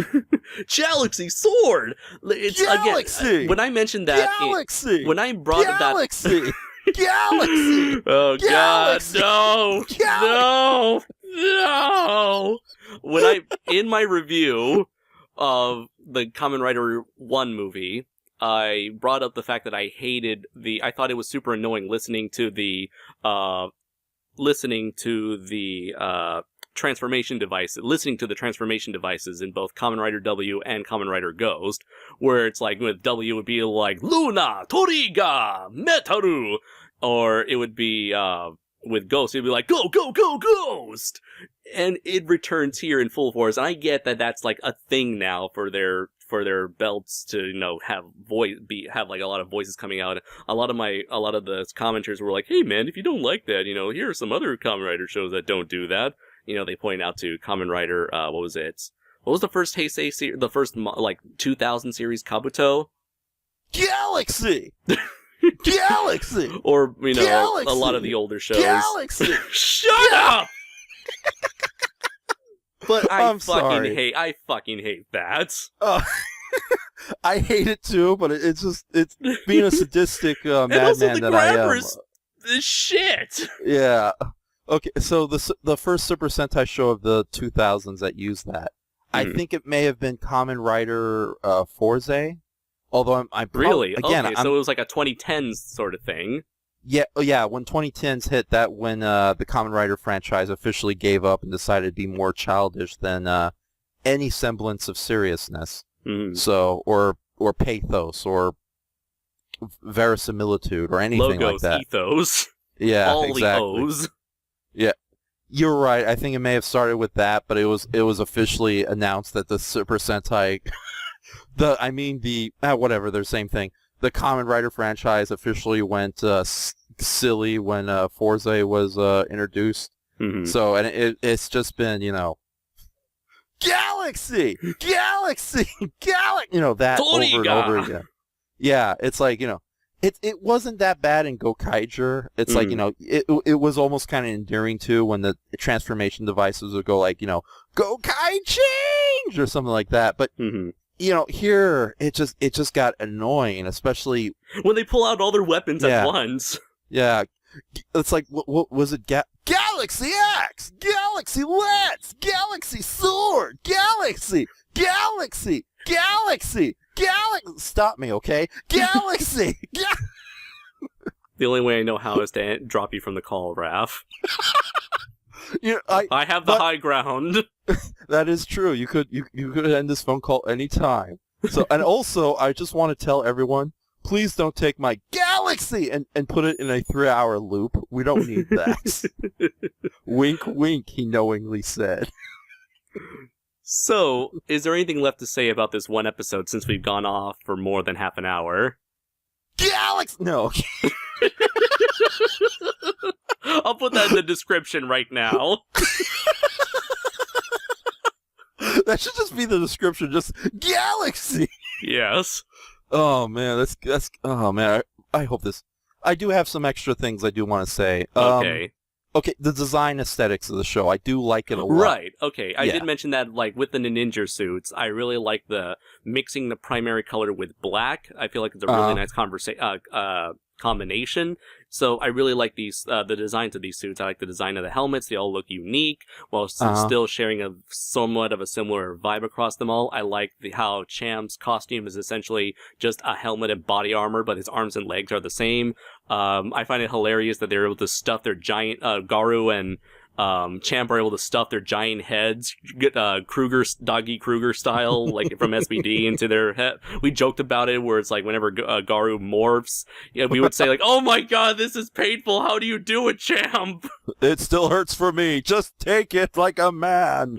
A: Galaxy sword! It's,
B: Galaxy!
A: Again, when I mentioned that...
B: Galaxy!
A: When I brought
B: Galaxy!
A: that...
B: Galaxy!
A: Oh,
B: Galaxy!
A: God, no! No! In my review of the Kamen Rider 1 movie, I brought up the fact that I thought it was super annoying listening to the transformation devices in both Kamen Rider W and Kamen Rider Ghost, where it's like with W it would be like Luna, Toriga, Metaru, or it would be with Ghost it'd be like go go go Ghost, and it returns here in full force. And I get that that's like a thing now for their belts to have like a lot of voices coming out. A lot of the commenters were like, hey man, if you don't like that, here are some other Kamen Rider shows that don't do that. They point out to Kamen Rider, what was the first Heisei series, the first 2000 series Kabuto?
B: Galaxy! Galaxy!
A: Or, you know,
B: Galaxy!
A: a lot of the older shows.
B: Galaxy!
A: Shut up! But I
B: I'm sorry.
A: fucking hate that.
B: I hate it too, but it's being a sadistic madman that I am.
A: This shit.
B: Yeah. Okay, so the first Super Sentai show of the 2000s that used that, I think it may have been Kamen Rider Forze, although I'm
A: really
B: again.
A: Okay, so it was like a 2010s sort of thing.
B: Yeah. When 2010s hit, that when the Kamen Rider franchise officially gave up and decided to be more childish than any semblance of seriousness.
A: Mm-hmm.
B: So or pathos or verisimilitude or anything
A: Logos,
B: like that.
A: ethos.
B: Yeah,
A: all
B: exactly.
A: the O's.
B: Yeah, you're right. I think it may have started with that, but it was officially announced that the Super Sentai, whatever, they're the same thing. The Kamen Rider franchise officially went silly when Forza was introduced.
A: Mm-hmm.
B: So, and it's just been, Galaxy, Galaxy, Galaxy, that
A: Toriga!
B: over and over again. Yeah, it's like, it wasn't that bad in Gokaiger. It's like, it was almost kind of endearing too when the transformation devices would go like, Gokai change or something like that. But here it just got annoying, especially
A: when they pull out all their weapons at once.
B: Yeah, it's like what was it? Galaxy Axe, Galaxy Lance, Galaxy Sword, Galaxy. Stop me, okay? Galaxy.
A: The only way I know how is to drop you from the call, Raph. I have the high ground.
B: That is true. You could end this phone call anytime. So, and also, I just want to tell everyone, please don't take my Galaxy and put it in a 3-hour loop. We don't need that. Wink, wink, he knowingly said.
A: So, is there anything left to say about this one episode since we've gone off for more than half an hour?
B: Galaxy! No.
A: I'll put that in the description right now.
B: That should just be the description, just Galaxy!
A: Yes.
B: Oh, man, that's oh, man, I hope this... I do have some extra things I do want to say.
A: Okay.
B: Okay, the design aesthetics of the show, I do like it a lot.
A: Right, okay. I did mention that, like, with the ninja suits, I really like the mixing the primary color with black. I feel like it's a really nice combination. So I really like these the designs of these suits. I like the design of the helmets. They all look unique, while still sharing a somewhat of a similar vibe across them all. I like how Champ's costume is essentially just a helmet and body armor, but his arms and legs are the same. I find it hilarious that they're able to stuff their giant Garu and Champ are able to stuff their giant heads, get Doggy Kruger style, like from SBD, into their head. We joked about it where it's like whenever Garu morphs, we would say like, "Oh my god, this is painful. How do you do it, Champ?"
B: It still hurts for me. Just take it like a man.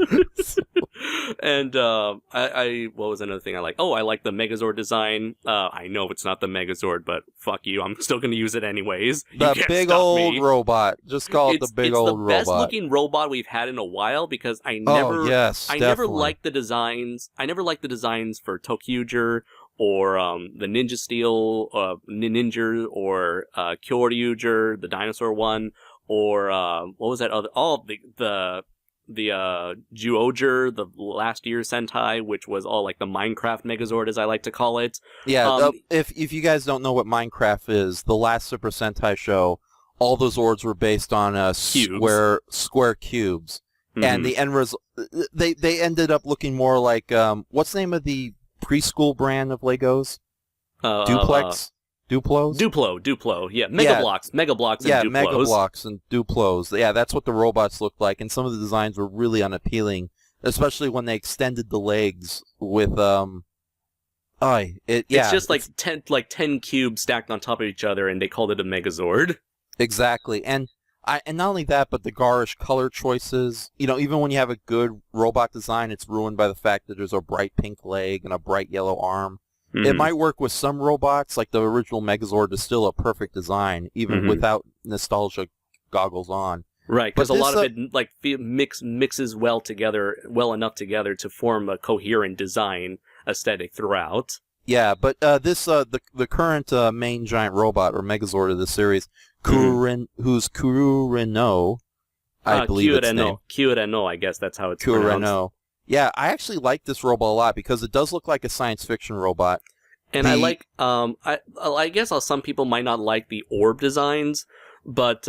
A: And I what was another thing I like? Oh, I like the Megazord design. I know it's not the Megazord, but fuck you, I'm still gonna use it anyways.
B: The big old robot. Just call it the big old robot.
A: It's the best looking robot we've had in a while because I never liked the designs. I never liked the designs for Tokyuger or the Ninja Steel, Ninja, or Kyoryuger, the dinosaur one, or what was that other? All the Zyuohger, the last year's Sentai, which was all like the Minecraft Megazord, as I like to call it.
B: Yeah, if you guys don't know what Minecraft is, the last Super Sentai show, all those Zords were based on square cubes. Mm-hmm. And the end result, they ended up looking more like, what's the name of the preschool brand of Legos? Duplex? Duplos?
A: Duplo, yeah. Megablocks and Duplos.
B: Yeah, Megablocks and Duplos. Yeah, that's what the robots looked like, and some of the designs were really unappealing, especially when they extended the legs with,
A: it's just like 10 cubes stacked on top of each other, and they called it a Megazord.
B: Exactly, and not only that, but the garish color choices. Even when you have a good robot design, it's ruined by the fact that there's a bright pink leg and a bright yellow arm. Mm-hmm. It might work with some robots, like the original Megazord is still a perfect design, even without nostalgia goggles on.
A: Right, because a lot of it mixes well enough together to form a coherent design aesthetic throughout.
B: Yeah, but the current main giant robot or Megazord of the series, who's Kureno, I believe its name.
A: Kyureno, I guess that's how it's pronounced.
B: Kureno. Yeah, I actually like this robot a lot because it does look like a science fiction robot.
A: And I like, I guess some people might not like the orb designs, but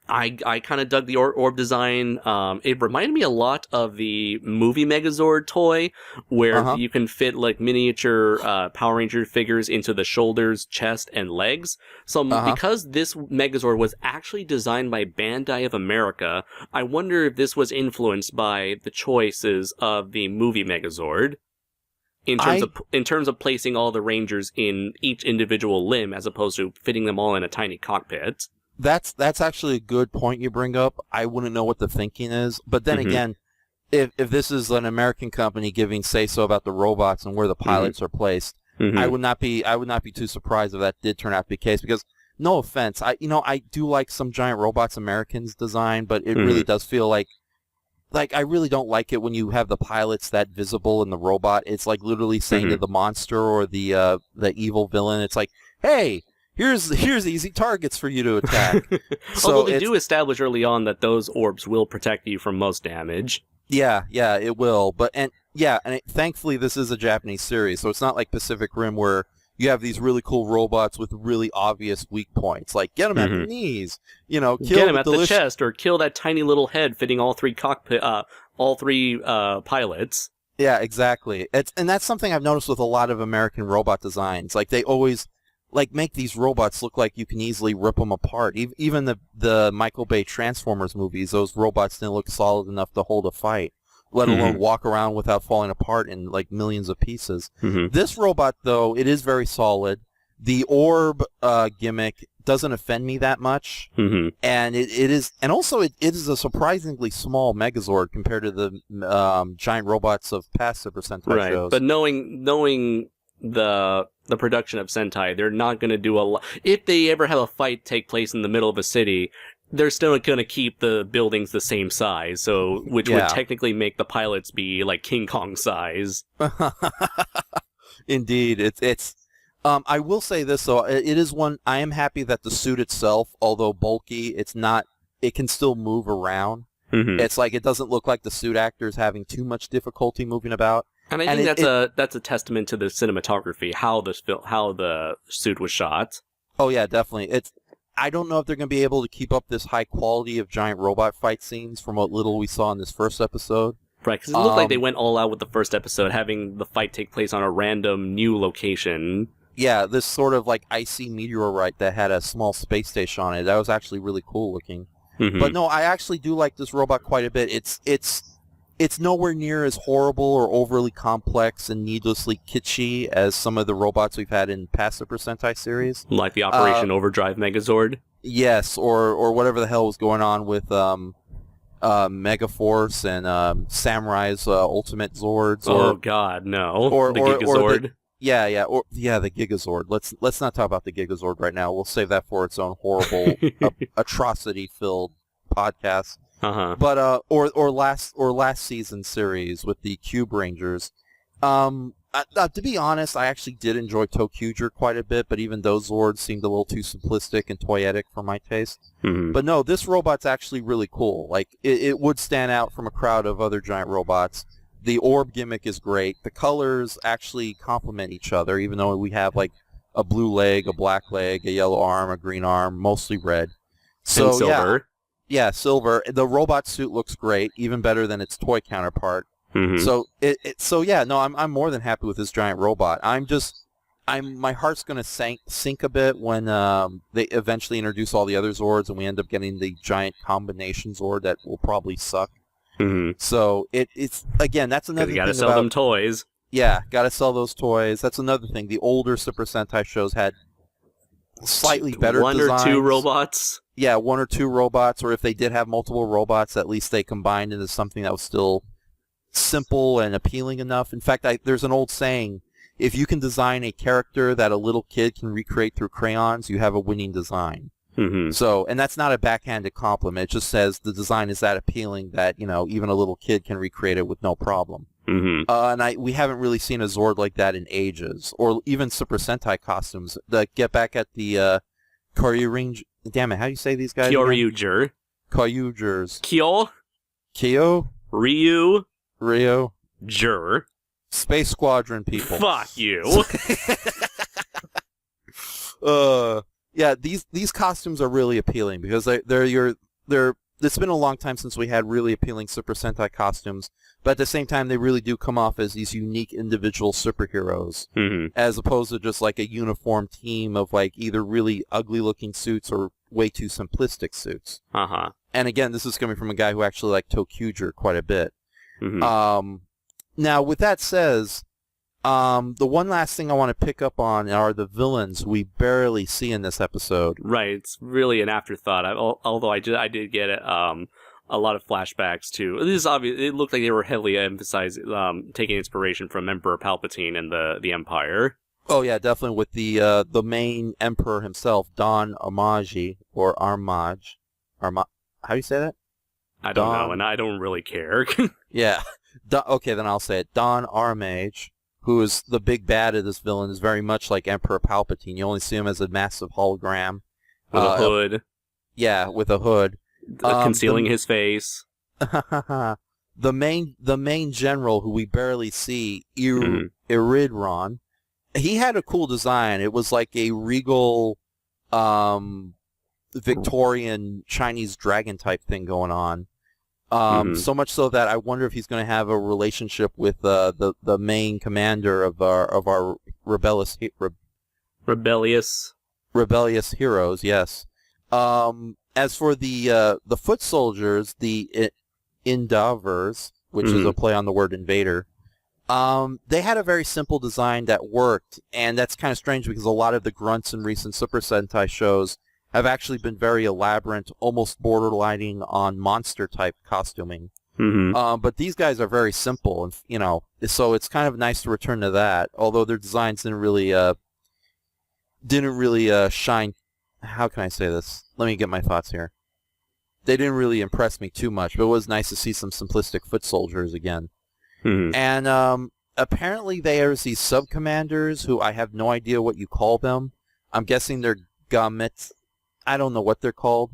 A: I kind of dug the orb design. It reminded me a lot of the movie Megazord toy, where you can fit like miniature Power Ranger figures into the shoulders, chest, and legs. So because this Megazord was actually designed by Bandai of America, I wonder if this was influenced by the choices of the movie Megazord. In terms of placing all the Rangers in each individual limb, as opposed to fitting them all in a tiny cockpit.
B: That's actually a good point you bring up. I wouldn't know what the thinking is, but then again, if this is an American company giving say so about the robots and where the pilots are placed, I would not be too surprised if that did turn out to be the case. Because no offense, I do like some giant robots Americans design, but it really does feel like I really don't like it when you have the pilots that visible in the robot. It's like literally saying to the monster or the evil villain, it's like, hey. Here's easy targets for you to attack.
A: Although they do establish early on that those orbs will protect you from most damage.
B: Yeah, it will. Thankfully this is a Japanese series, so it's not like Pacific Rim where you have these really cool robots with really obvious weak points, like get them at the knees, kill
A: get them at the chest, or kill that tiny little head fitting all three pilots.
B: Yeah, exactly. And that's something I've noticed with a lot of American robot designs. Like they always make these robots look like you can easily rip them apart. Even the Michael Bay Transformers movies, those robots didn't look solid enough to hold a fight, let alone walk around without falling apart in like millions of pieces. This robot, though, it is very solid. The orb gimmick doesn't offend me that much, and it is a surprisingly small Megazord compared to the giant robots of past Super Sentai shows.
A: But knowing the production of Sentai, they're not going to do a lot. If they ever have a fight take place in the middle of a city, they're still going to keep the buildings the same size, which would technically make the pilots be like King Kong size.
B: Indeed, it's. I will say this though, it is one. I am happy that the suit itself, although bulky, it's not. It can still move around. It's like it doesn't look like the suit actors having too much difficulty moving about.
A: And I think that's a testament to the cinematography, how the suit was shot.
B: Oh yeah, definitely. I don't know if they're going to be able to keep up this high quality of giant robot fight scenes from what little we saw in this first episode.
A: Right, because it looked like they went all out with the first episode, having the fight take place on a random new location.
B: Yeah, this sort of like icy meteorite that had a small space station on it. That was actually really cool looking. But no, I actually do like this robot quite a bit. It's nowhere near as horrible or overly complex and needlessly kitschy as some of the robots we've had in past Super Sentai series.
A: Like the Operation Overdrive Megazord?
B: Yes, or whatever the hell was going on with Megaforce and Samurai's Ultimate Zords.
A: Oh god, no. The Gigazord.
B: The Gigazord. Let's not talk about the Gigazord right now. We'll save that for its own horrible, atrocity-filled podcast. But or last season's series with the Cube Rangers. To be honest, I actually did enjoy Tokuger quite a bit, but even those Zords seemed a little too simplistic and toyetic for my taste. But no, this robot's actually really cool. Like it would stand out from a crowd of other giant robots. The orb gimmick is great. The colors actually complement each other, even though we have like a blue leg, a black leg, a yellow arm, a green arm, mostly red. So
A: and silver.
B: Yeah, silver. The robot suit looks great, even better than its toy counterpart. So I'm more than happy with this giant robot. My heart's gonna sink a bit when they eventually introduce all the other Zords and we end up getting the giant combination Zord that will probably suck. So it's again, that's another thing.
A: You gotta sell them toys.
B: Yeah, gotta sell those toys. That's another thing. The older Super Sentai shows had slightly better designs.
A: One or two robots.
B: Yeah, one or two robots, or if they did have multiple robots, at least they combined into something that was still simple and appealing enough. In fact, there's an old saying, if you can design a character that a little kid can recreate through crayons, you have a winning design. So, and that's not a backhanded compliment. It just says the design is that appealing that, even a little kid can recreate it with no problem. And we haven't really seen a Zord like that in ages, or even Super Sentai costumes. Get back at the Kyuranger. Damn it, how do you say these guys?
A: Kyuranger.
B: Kyurangers.
A: Kyo. Ryu. Jur.
B: Space Squadron people.
A: Fuck you.
B: Yeah, these costumes are really appealing because they're. It's been a long time since we had really appealing Super Sentai costumes, but at the same time, they really do come off as these unique individual superheroes, as opposed to just like a uniform team of like either really ugly-looking suits or way too simplistic suits. And again, this is coming from a guy who actually liked Kyuranger quite a bit. Now, with that says, the one last thing I want to pick up on are the villains we barely see in this episode.
A: Right, it's really an afterthought. Although I did get a lot of flashbacks to this. Is obvious. It looked like they were heavily emphasizing taking inspiration from Emperor Palpatine and the Empire.
B: Oh yeah, definitely with the main Emperor himself, Don Armage or Armage. How do you say that?
A: I don't know, and I don't really care.
B: Yeah. Okay, then I'll say it. Don Armage, who is the big bad of this villain, is very much like Emperor Palpatine. You only see him as a massive hologram.
A: With a hood.
B: Yeah, with a hood.
A: Concealing his face.
B: The main general, who we barely see, Iridron, he had a cool design. It was like a regal Victorian Chinese dragon type thing going on. So much so that I wonder if he's going to have a relationship with the main commander of our rebellious heroes. Yes. As for the foot soldiers, the Indavers, which is a play on the word invader, they had a very simple design that worked, and that's kind of strange because a lot of the grunts in recent Super Sentai shows have actually been very elaborate, almost borderlining on monster-type costuming. But these guys are very simple, and so it's kind of nice to return to that. Although their designs didn't really shine. How can I say this? Let me get my thoughts here. They didn't really impress me too much, but it was nice to see some simplistic foot soldiers again. And apparently there's these sub-commanders who I have no idea what you call them. I'm guessing they're gamet. I don't know what they're called,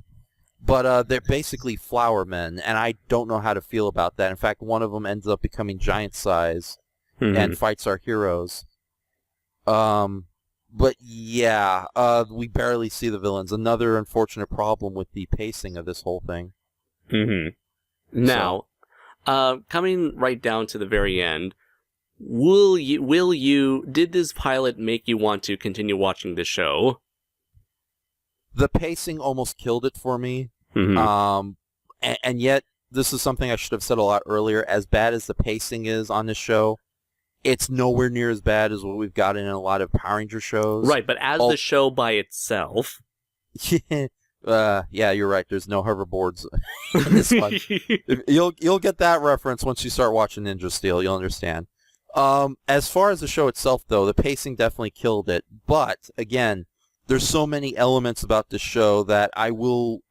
B: but they're basically flower men, and I don't know how to feel about that. In fact, one of them ends up becoming giant size and fights our heroes. But yeah, we barely see the villains. Another unfortunate problem with the pacing of this whole thing.
A: Now, coming right down to the very end, did this pilot make you want to continue watching the show?
B: The pacing almost killed it for me. And yet, this is something I should have said a lot earlier. As bad as the pacing is on this show, it's nowhere near as bad as what we've got in a lot of Power Ranger shows.
A: Right, but as the show by itself...
B: yeah, you're right. There's no hoverboards in this one. You'll get that reference once you start watching Ninja Steel. You'll understand. As far as the show itself, though, the pacing definitely killed it. But, again, there's so many elements about this show that I will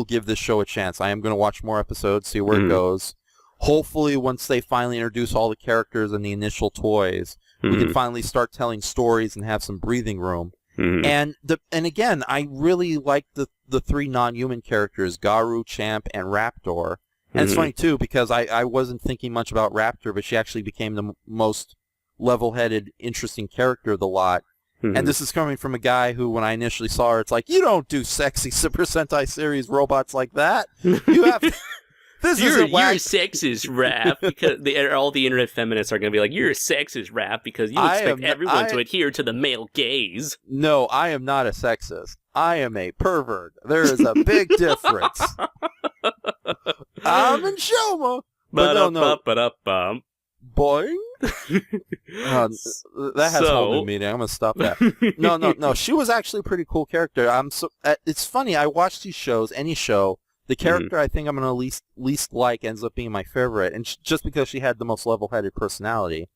B: give this show a chance. I am going to watch more episodes, see where it goes. Hopefully, once they finally introduce all the characters and the initial toys, we can finally start telling stories and have some breathing room. And again, I really like the three non-human characters, Garu, Champ, and Raptor. And it's funny, too, because I wasn't thinking much about Raptor, but she actually became the most level-headed, interesting character of the lot. And this is coming from a guy who, when I initially saw her, it's like, you don't do sexy Super Sentai series robots like that. You have to...
A: You're sexist, Raph, because all the internet feminists are going to be like, you're a sexist, Raph, because you expect everyone to adhere to the male gaze.
B: No, I am not a sexist. I am a pervert. There is a big difference. I'm Enshohma. But no. Boing. That has a whole new meaning. I'm going to stop that. No. She was actually a pretty cool character. It's funny. I watch these shows, any show, The character I think I'm going to least like ends up being my favorite, and just because she had the most level-headed personality.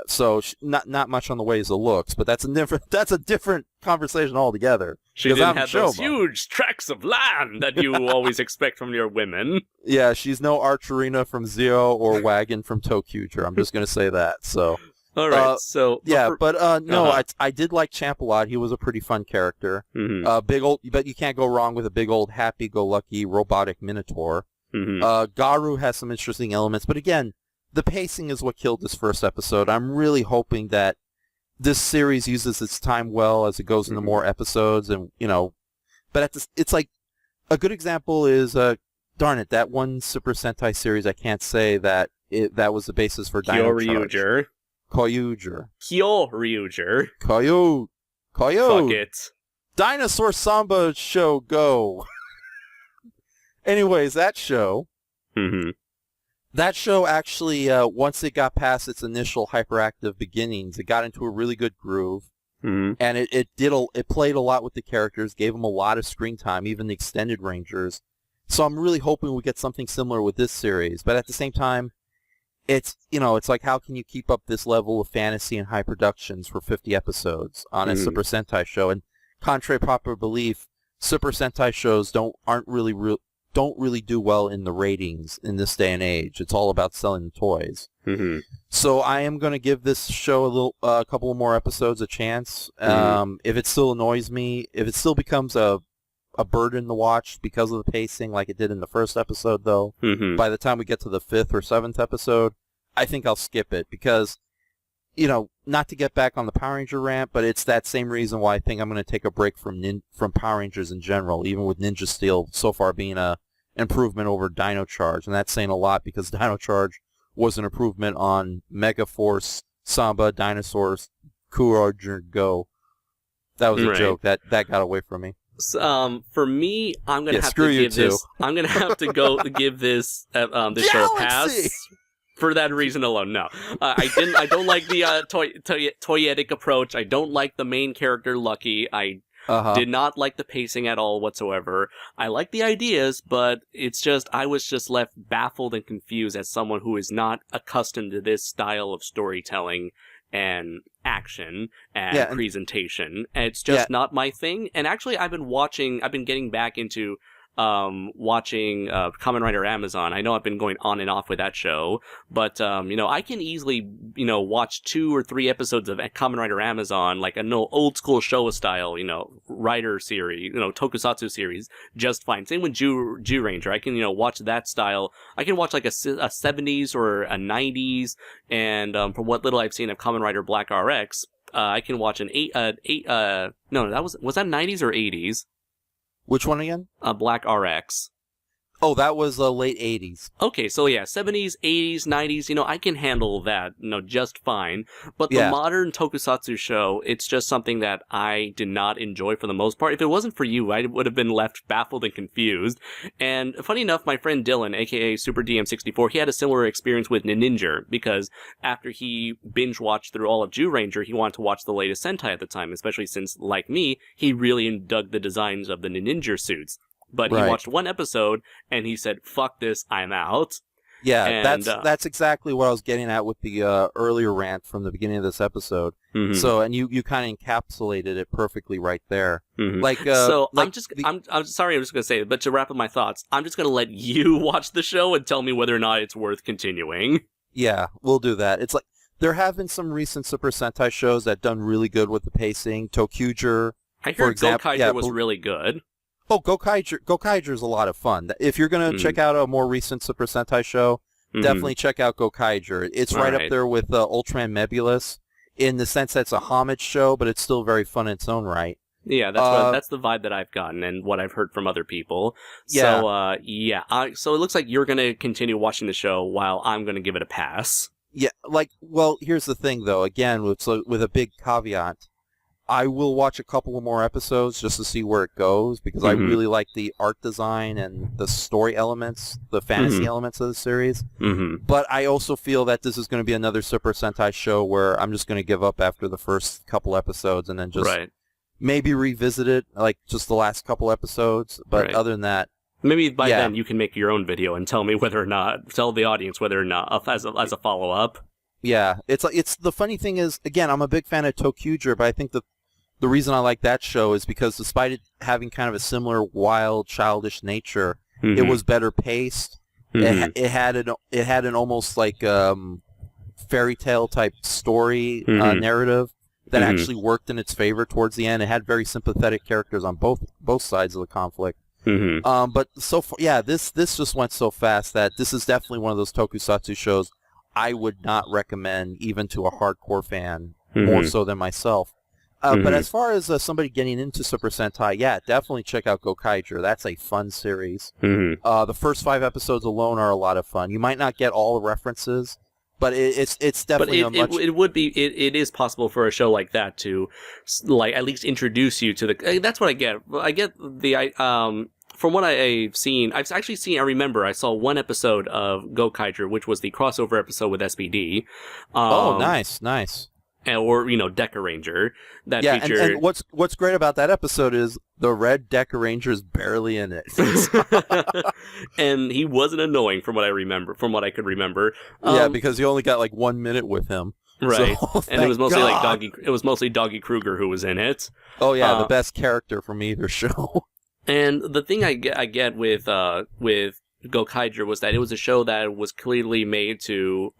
B: So not much on the ways of looks, but that's a different conversation altogether.
A: She didn't have those huge tracts of land that you always expect from your women.
B: Yeah, she's no Archerina from Zero or Wagon from Tokuger. I'm just going to say that. So.
A: All right, so...
B: Yeah, no, I did like Champ a lot. He was a pretty fun character. Big old, but you can't go wrong with a big old happy-go-lucky robotic Minotaur. Garu has some interesting elements, but again, the pacing is what killed this first episode. I'm really hoping that this series uses its time well as it goes into more episodes, and, but it's like, a good example is, darn it, that one Super Sentai series, I can't say that that was the basis for Dino Charge. Kyuranger.
A: Fuck it.
B: Dinosaur Samba show, go. Anyways, that show actually, once it got past its initial hyperactive beginnings, it got into a really good groove. And it played a lot with the characters, gave them a lot of screen time, even the extended rangers. So I'm really hoping we get something similar with this series. But at the same time, it's like, how can you keep up this level of fantasy and high productions for 50 episodes on a Super Sentai show? And contrary to popular belief, Super Sentai shows don't really do well in the ratings in this day and age. It's all about selling the toys. So I am going to give this show a couple of more episodes a chance. If it still annoys me, if it still becomes a burden to watch because of the pacing like it did in the first episode, though, by the time we get to the 5th or 7th episode, I think I'll skip it because, not to get back on the Power Ranger rant, but it's that same reason why I think I'm going to take a break from Power Rangers in general, even with Ninja Steel so far being a improvement over Dino Charge. And that's saying a lot because Dino Charge was an improvement on Mega Force, Samba, Dinosaurs, Kyuranger, Go. That was a joke. That got away from me.
A: For me, I'm gonna have to give this. I'm gonna have to go give this show a pass for that reason alone. No, I don't like the toyetic approach. I don't like the main character Lucky. I did not like the pacing at all whatsoever. I like the ideas, but it's just I was just left baffled and confused as someone who is not accustomed to this style of storytelling and action and presentation. And it's just not my thing. And actually, I've been getting back into watching Kamen Rider Amazon. I know I've been going on and off with that show, but I can easily watch 2 or 3 episodes of Kamen Rider Amazon, like an old school Showa style Rider series, tokusatsu series, just fine. Same with Kyuranger. I can watch that style. I can watch like a 70s or a 90s, and from what little I've seen of Kamen Rider Black RX, I can watch an was that 90s or 80s?
B: Which one again?
A: Black RX.
B: Oh, that was late 80s.
A: Okay, so yeah, 70s, 80s, 90s, I can handle that, just fine. But the modern tokusatsu show, it's just something that I did not enjoy for the most part. If it wasn't for you, I would have been left baffled and confused. And funny enough, my friend Dylan, aka Super DM64, he had a similar experience with Ninja, because after he binge-watched through all of Kyuranger, he wanted to watch the latest Sentai at the time, especially since, like me, he really dug the designs of the Ninja suits. But he watched one episode, and he said, fuck this, I'm out.
B: Yeah, and, that's exactly what I was getting at with the earlier rant from the beginning of this episode. So, and you kind of encapsulated it perfectly right there. I'm sorry, I'm just going to say it, but to wrap up my thoughts, I'm just going to let you watch the show and tell me whether or not it's worth continuing. Yeah, we'll do that. It's like, there have been some recent Super Sentai shows that done really good with the pacing. Tokuger, I heard Gokaiger was really good. Oh, Gokaiger is a lot of fun. If you're going to check out a more recent Super Sentai show, definitely check out Gokaiger. It's right up there with Ultraman Mebulus in the sense that it's a homage show, but it's still very fun in its own right. Yeah, that's the vibe that I've gotten and what I've heard from other people. Yeah. So, so it looks like you're going to continue watching the show while I'm going to give it a pass. Yeah, here's the thing, though. Again, with a big caveat. I will watch a couple of more episodes just to see where it goes, because I really like the art design and the story elements, the fantasy elements of the series. But I also feel that this is going to be another Super Sentai show where I'm just going to give up after the first couple episodes and then just maybe revisit it, like just the last couple episodes. But other than that,
A: Maybe by then you can make your own video and tell me whether or not, tell the audience whether or not, as a follow-up.
B: Yeah, it's the funny thing is, again, I'm a big fan of Tokuger, but I think the reason I like that show is because despite it having kind of a similar wild, childish nature, it was better paced. It had an almost like fairy tale type story narrative that actually worked in its favor towards the end. It had very sympathetic characters on both sides of the conflict. But so far, yeah, this just went so fast that this is definitely one of those tokusatsu shows I would not recommend even to a hardcore fan, more so than myself. But as far as somebody getting into Super Sentai, yeah, definitely check out Gokaiger. That's a fun series. The first 5 episodes alone are a lot of fun. You might not get all the references, but it's definitely
A: it is possible for a show like that to like at least introduce you to the. That's what I get. I get the from what I've seen, I remember I saw one episode of Gokaiger, which was the crossover episode with SPD.
B: Nice.
A: Or, Deca Ranger. That featured...
B: and what's great about that episode is the red Deca Ranger is barely in it.
A: And he wasn't annoying from what I could remember.
B: Yeah, because you only got like 1 minute with him.
A: Right.
B: So,
A: and it was mostly Doggy Kruger who was in it.
B: Oh yeah, the best character from either show.
A: And the thing I get with Gokaiger was that it was a show that was clearly made to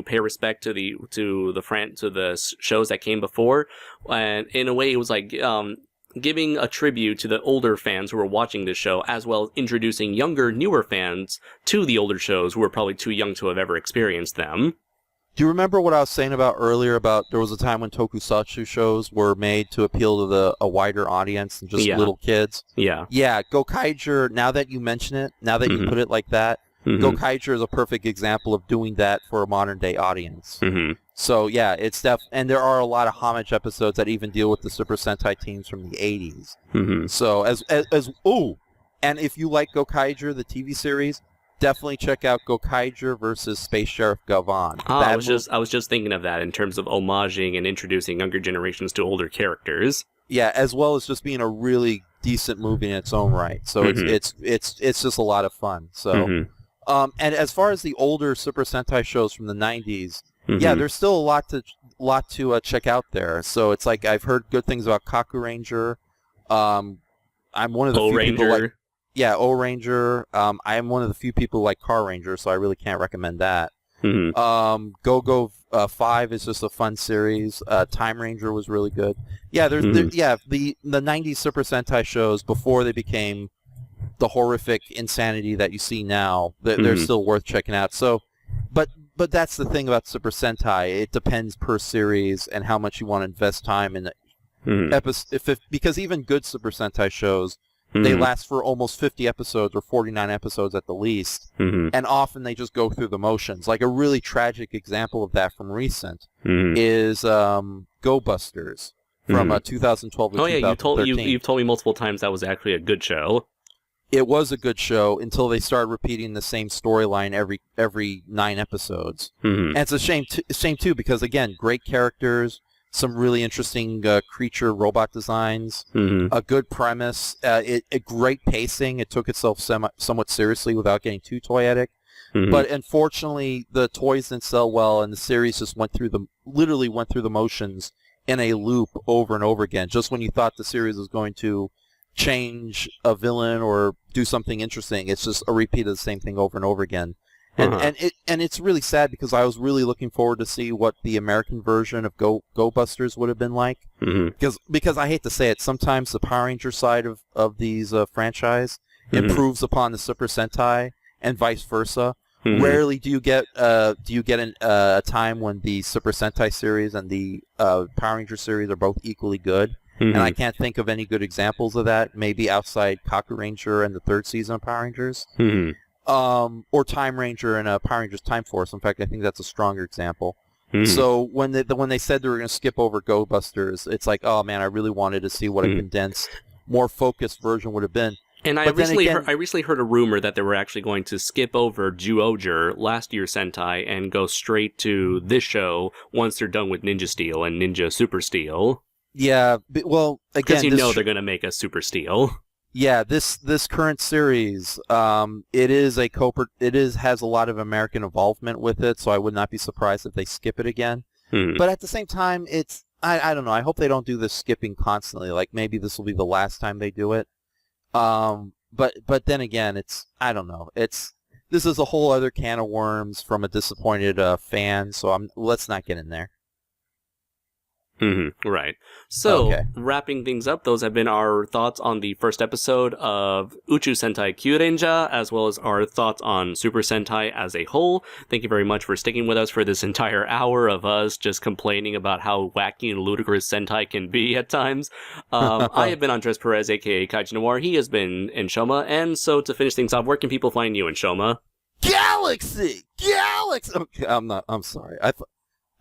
A: pay respect to the shows that came before, and in a way it was like giving a tribute to the older fans who were watching this show, as well as introducing newer fans to the older shows who were probably too young to have ever experienced them.
B: Do you remember what I was saying about earlier about there was a time when tokusatsu shows were made to appeal to a wider audience than just little kids?
A: Yeah.
B: Yeah, Gokaiger, now that you mention it, now that you put it like that, Gokaiger is a perfect example of doing that for a modern-day audience. So, yeah, it's and there are a lot of homage episodes that even deal with the Super Sentai teams from the 80s. So, and if you like Gokaiger, the TV series, definitely check out Gokaiger versus Space Sheriff Galvan.
A: I was just thinking of that in terms of homaging and introducing younger generations to older characters.
B: Yeah, as well as just being a really decent movie in its own right. So it's just a lot of fun. So, and as far as the older Super Sentai shows from the 90s, yeah, there's still a lot to check out there. So it's like I've heard good things about Kyuranger. I'm one of the few people like. Yeah, O-Ranger. I am one of the few people who like Car Ranger, so I really can't recommend that. Go-Go 5 is just a fun series. Time Ranger was really good. Yeah, the 90s Super Sentai shows before they became the horrific insanity that you see now, they're still worth checking out. So, but that's the thing about Super Sentai. It depends per series and how much you want to invest time in it. Because even good Super Sentai shows, they last for almost 50 episodes or 49 episodes at the least, and often they just go through the motions. Like a really tragic example of that from recent is Go Busters from 2012 to 2013.
A: You've told me multiple times that was actually a good show.
B: It was a good show until they started repeating the same storyline every 9 episodes. And it's a shame too because, again, great characters, some really interesting creature robot designs, a good premise, great pacing. It took itself somewhat seriously without getting too toyetic. But unfortunately, the toys didn't sell well, and the series just literally went through the motions in a loop over and over again. Just when you thought the series was going to change a villain or do something interesting, it's just a repeat of the same thing over and over again. And it's really sad because I was really looking forward to see what the American version of Go Busters would have been like. Because I hate to say it, sometimes the Power Ranger side of these franchise improves upon the Super Sentai and vice versa. Rarely do you get a time when the Super Sentai series and the Power Ranger series are both equally good. And I can't think of any good examples of that. Maybe outside Kyuranger and the 3rd season of Power Rangers. Or Time Ranger and Power Rangers Time Force. In fact, I think that's a stronger example. So when they said they were going to skip over Go Busters, it's like, oh man, I really wanted to see what a condensed, more focused version would have been.
A: And I recently heard a rumor that they were actually going to skip over Zyuohger, last year's Sentai, and go straight to this show once they're done with Ninja Steel and Ninja Super Steel.
B: Yeah, well, again,
A: because they're going to make a Super Steel.
B: Yeah, this current series, has a lot of American involvement with it, so I would not be surprised if they skip it again. But at the same time, I don't know. I hope they don't do this skipping constantly. Like maybe this will be the last time they do it. But then again, I don't know. This is a whole other can of worms from a disappointed fan. So let's not get in there.
A: Right. So,
B: Okay.
A: wrapping things up, those have been our thoughts on the first episode of Uchuu Sentai Kyuranger, as well as our thoughts on Super Sentai as a whole. Thank you very much for sticking with us for this entire hour of us just complaining about how wacky and ludicrous Sentai can be at times. I have been Andres Perez, aka Kaiju Noir. He has been Enshohma. And so, to finish things off, where can people find you, Enshohma?
B: Galaxy! Okay, I'm sorry.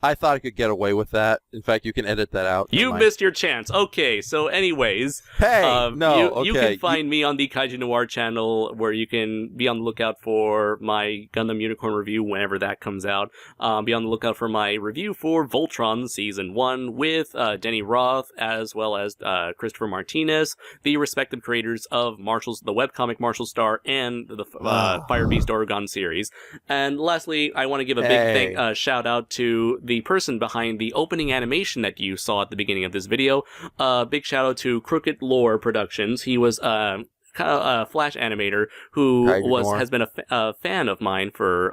B: I thought I could get away with that. In fact, you can edit that out.
A: You missed your chance. Okay, so anyways.
B: Hey,
A: you can find me on the Kaiju Noir channel, where you can be on the lookout for my Gundam Unicorn review whenever that comes out. Be on the lookout for my review for Voltron Season 1 with Denny Roth, as well as Christopher Martinez, the respective creators of the webcomic Marshall Star and the Fire Beast Oregon series. And lastly, I want to give a big shout out to the person behind the opening animation that you saw at the beginning of this video. Big shout out to Crookedlore Productions. He was a Flash animator who has been a fan of mine for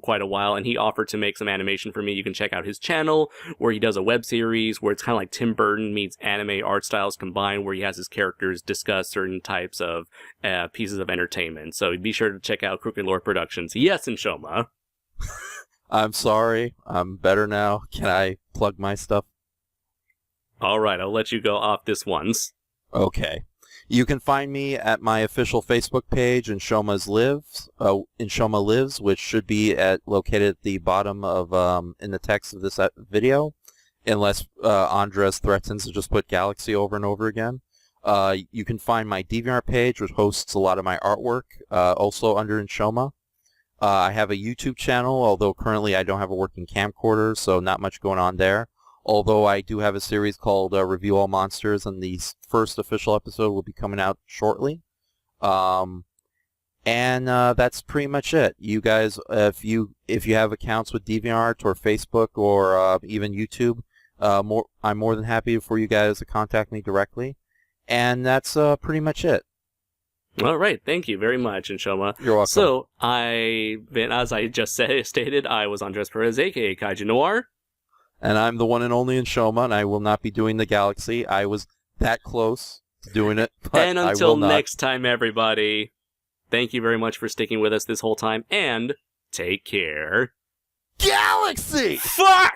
A: quite a while, and he offered to make some animation for me. You can check out his channel where he does a web series where it's kind of like Tim Burton meets anime art styles combined, where he has his characters discuss certain types of pieces of entertainment. So be sure to check out Crookedlore Productions. Yes, Enshohma.
B: I'm sorry. I'm better now. Can I plug my stuff?
A: All right, I'll let you go off this once.
B: Okay. You can find me at my official Facebook page, Enshohma Lives, which should be located at the bottom of in the text of this video, unless Andres threatens to just put Galaxy over and over again. You can find my DeviantArt page, which hosts a lot of my artwork, also under Enshohma. I have a YouTube channel, although currently I don't have a working camcorder, so not much going on there. Although I do have a series called Review All Monsters, and the first official episode will be coming out shortly. And that's pretty much it. You guys, if you have accounts with DeviantArt or Facebook or even YouTube, I'm more than happy for you guys to contact me directly. And that's pretty much it.
A: All right, thank you very much, Enshohma.
B: You're welcome.
A: So, as I just stated, I was Andres Perez, aka Kaiju Noir.
B: And I'm the one and only Enshohma, and I will not be doing the Galaxy. I was that close to doing it, but
A: and until next time, everybody, thank you very much for sticking with us this whole time, and take care.
B: Galaxy!
A: Fuck!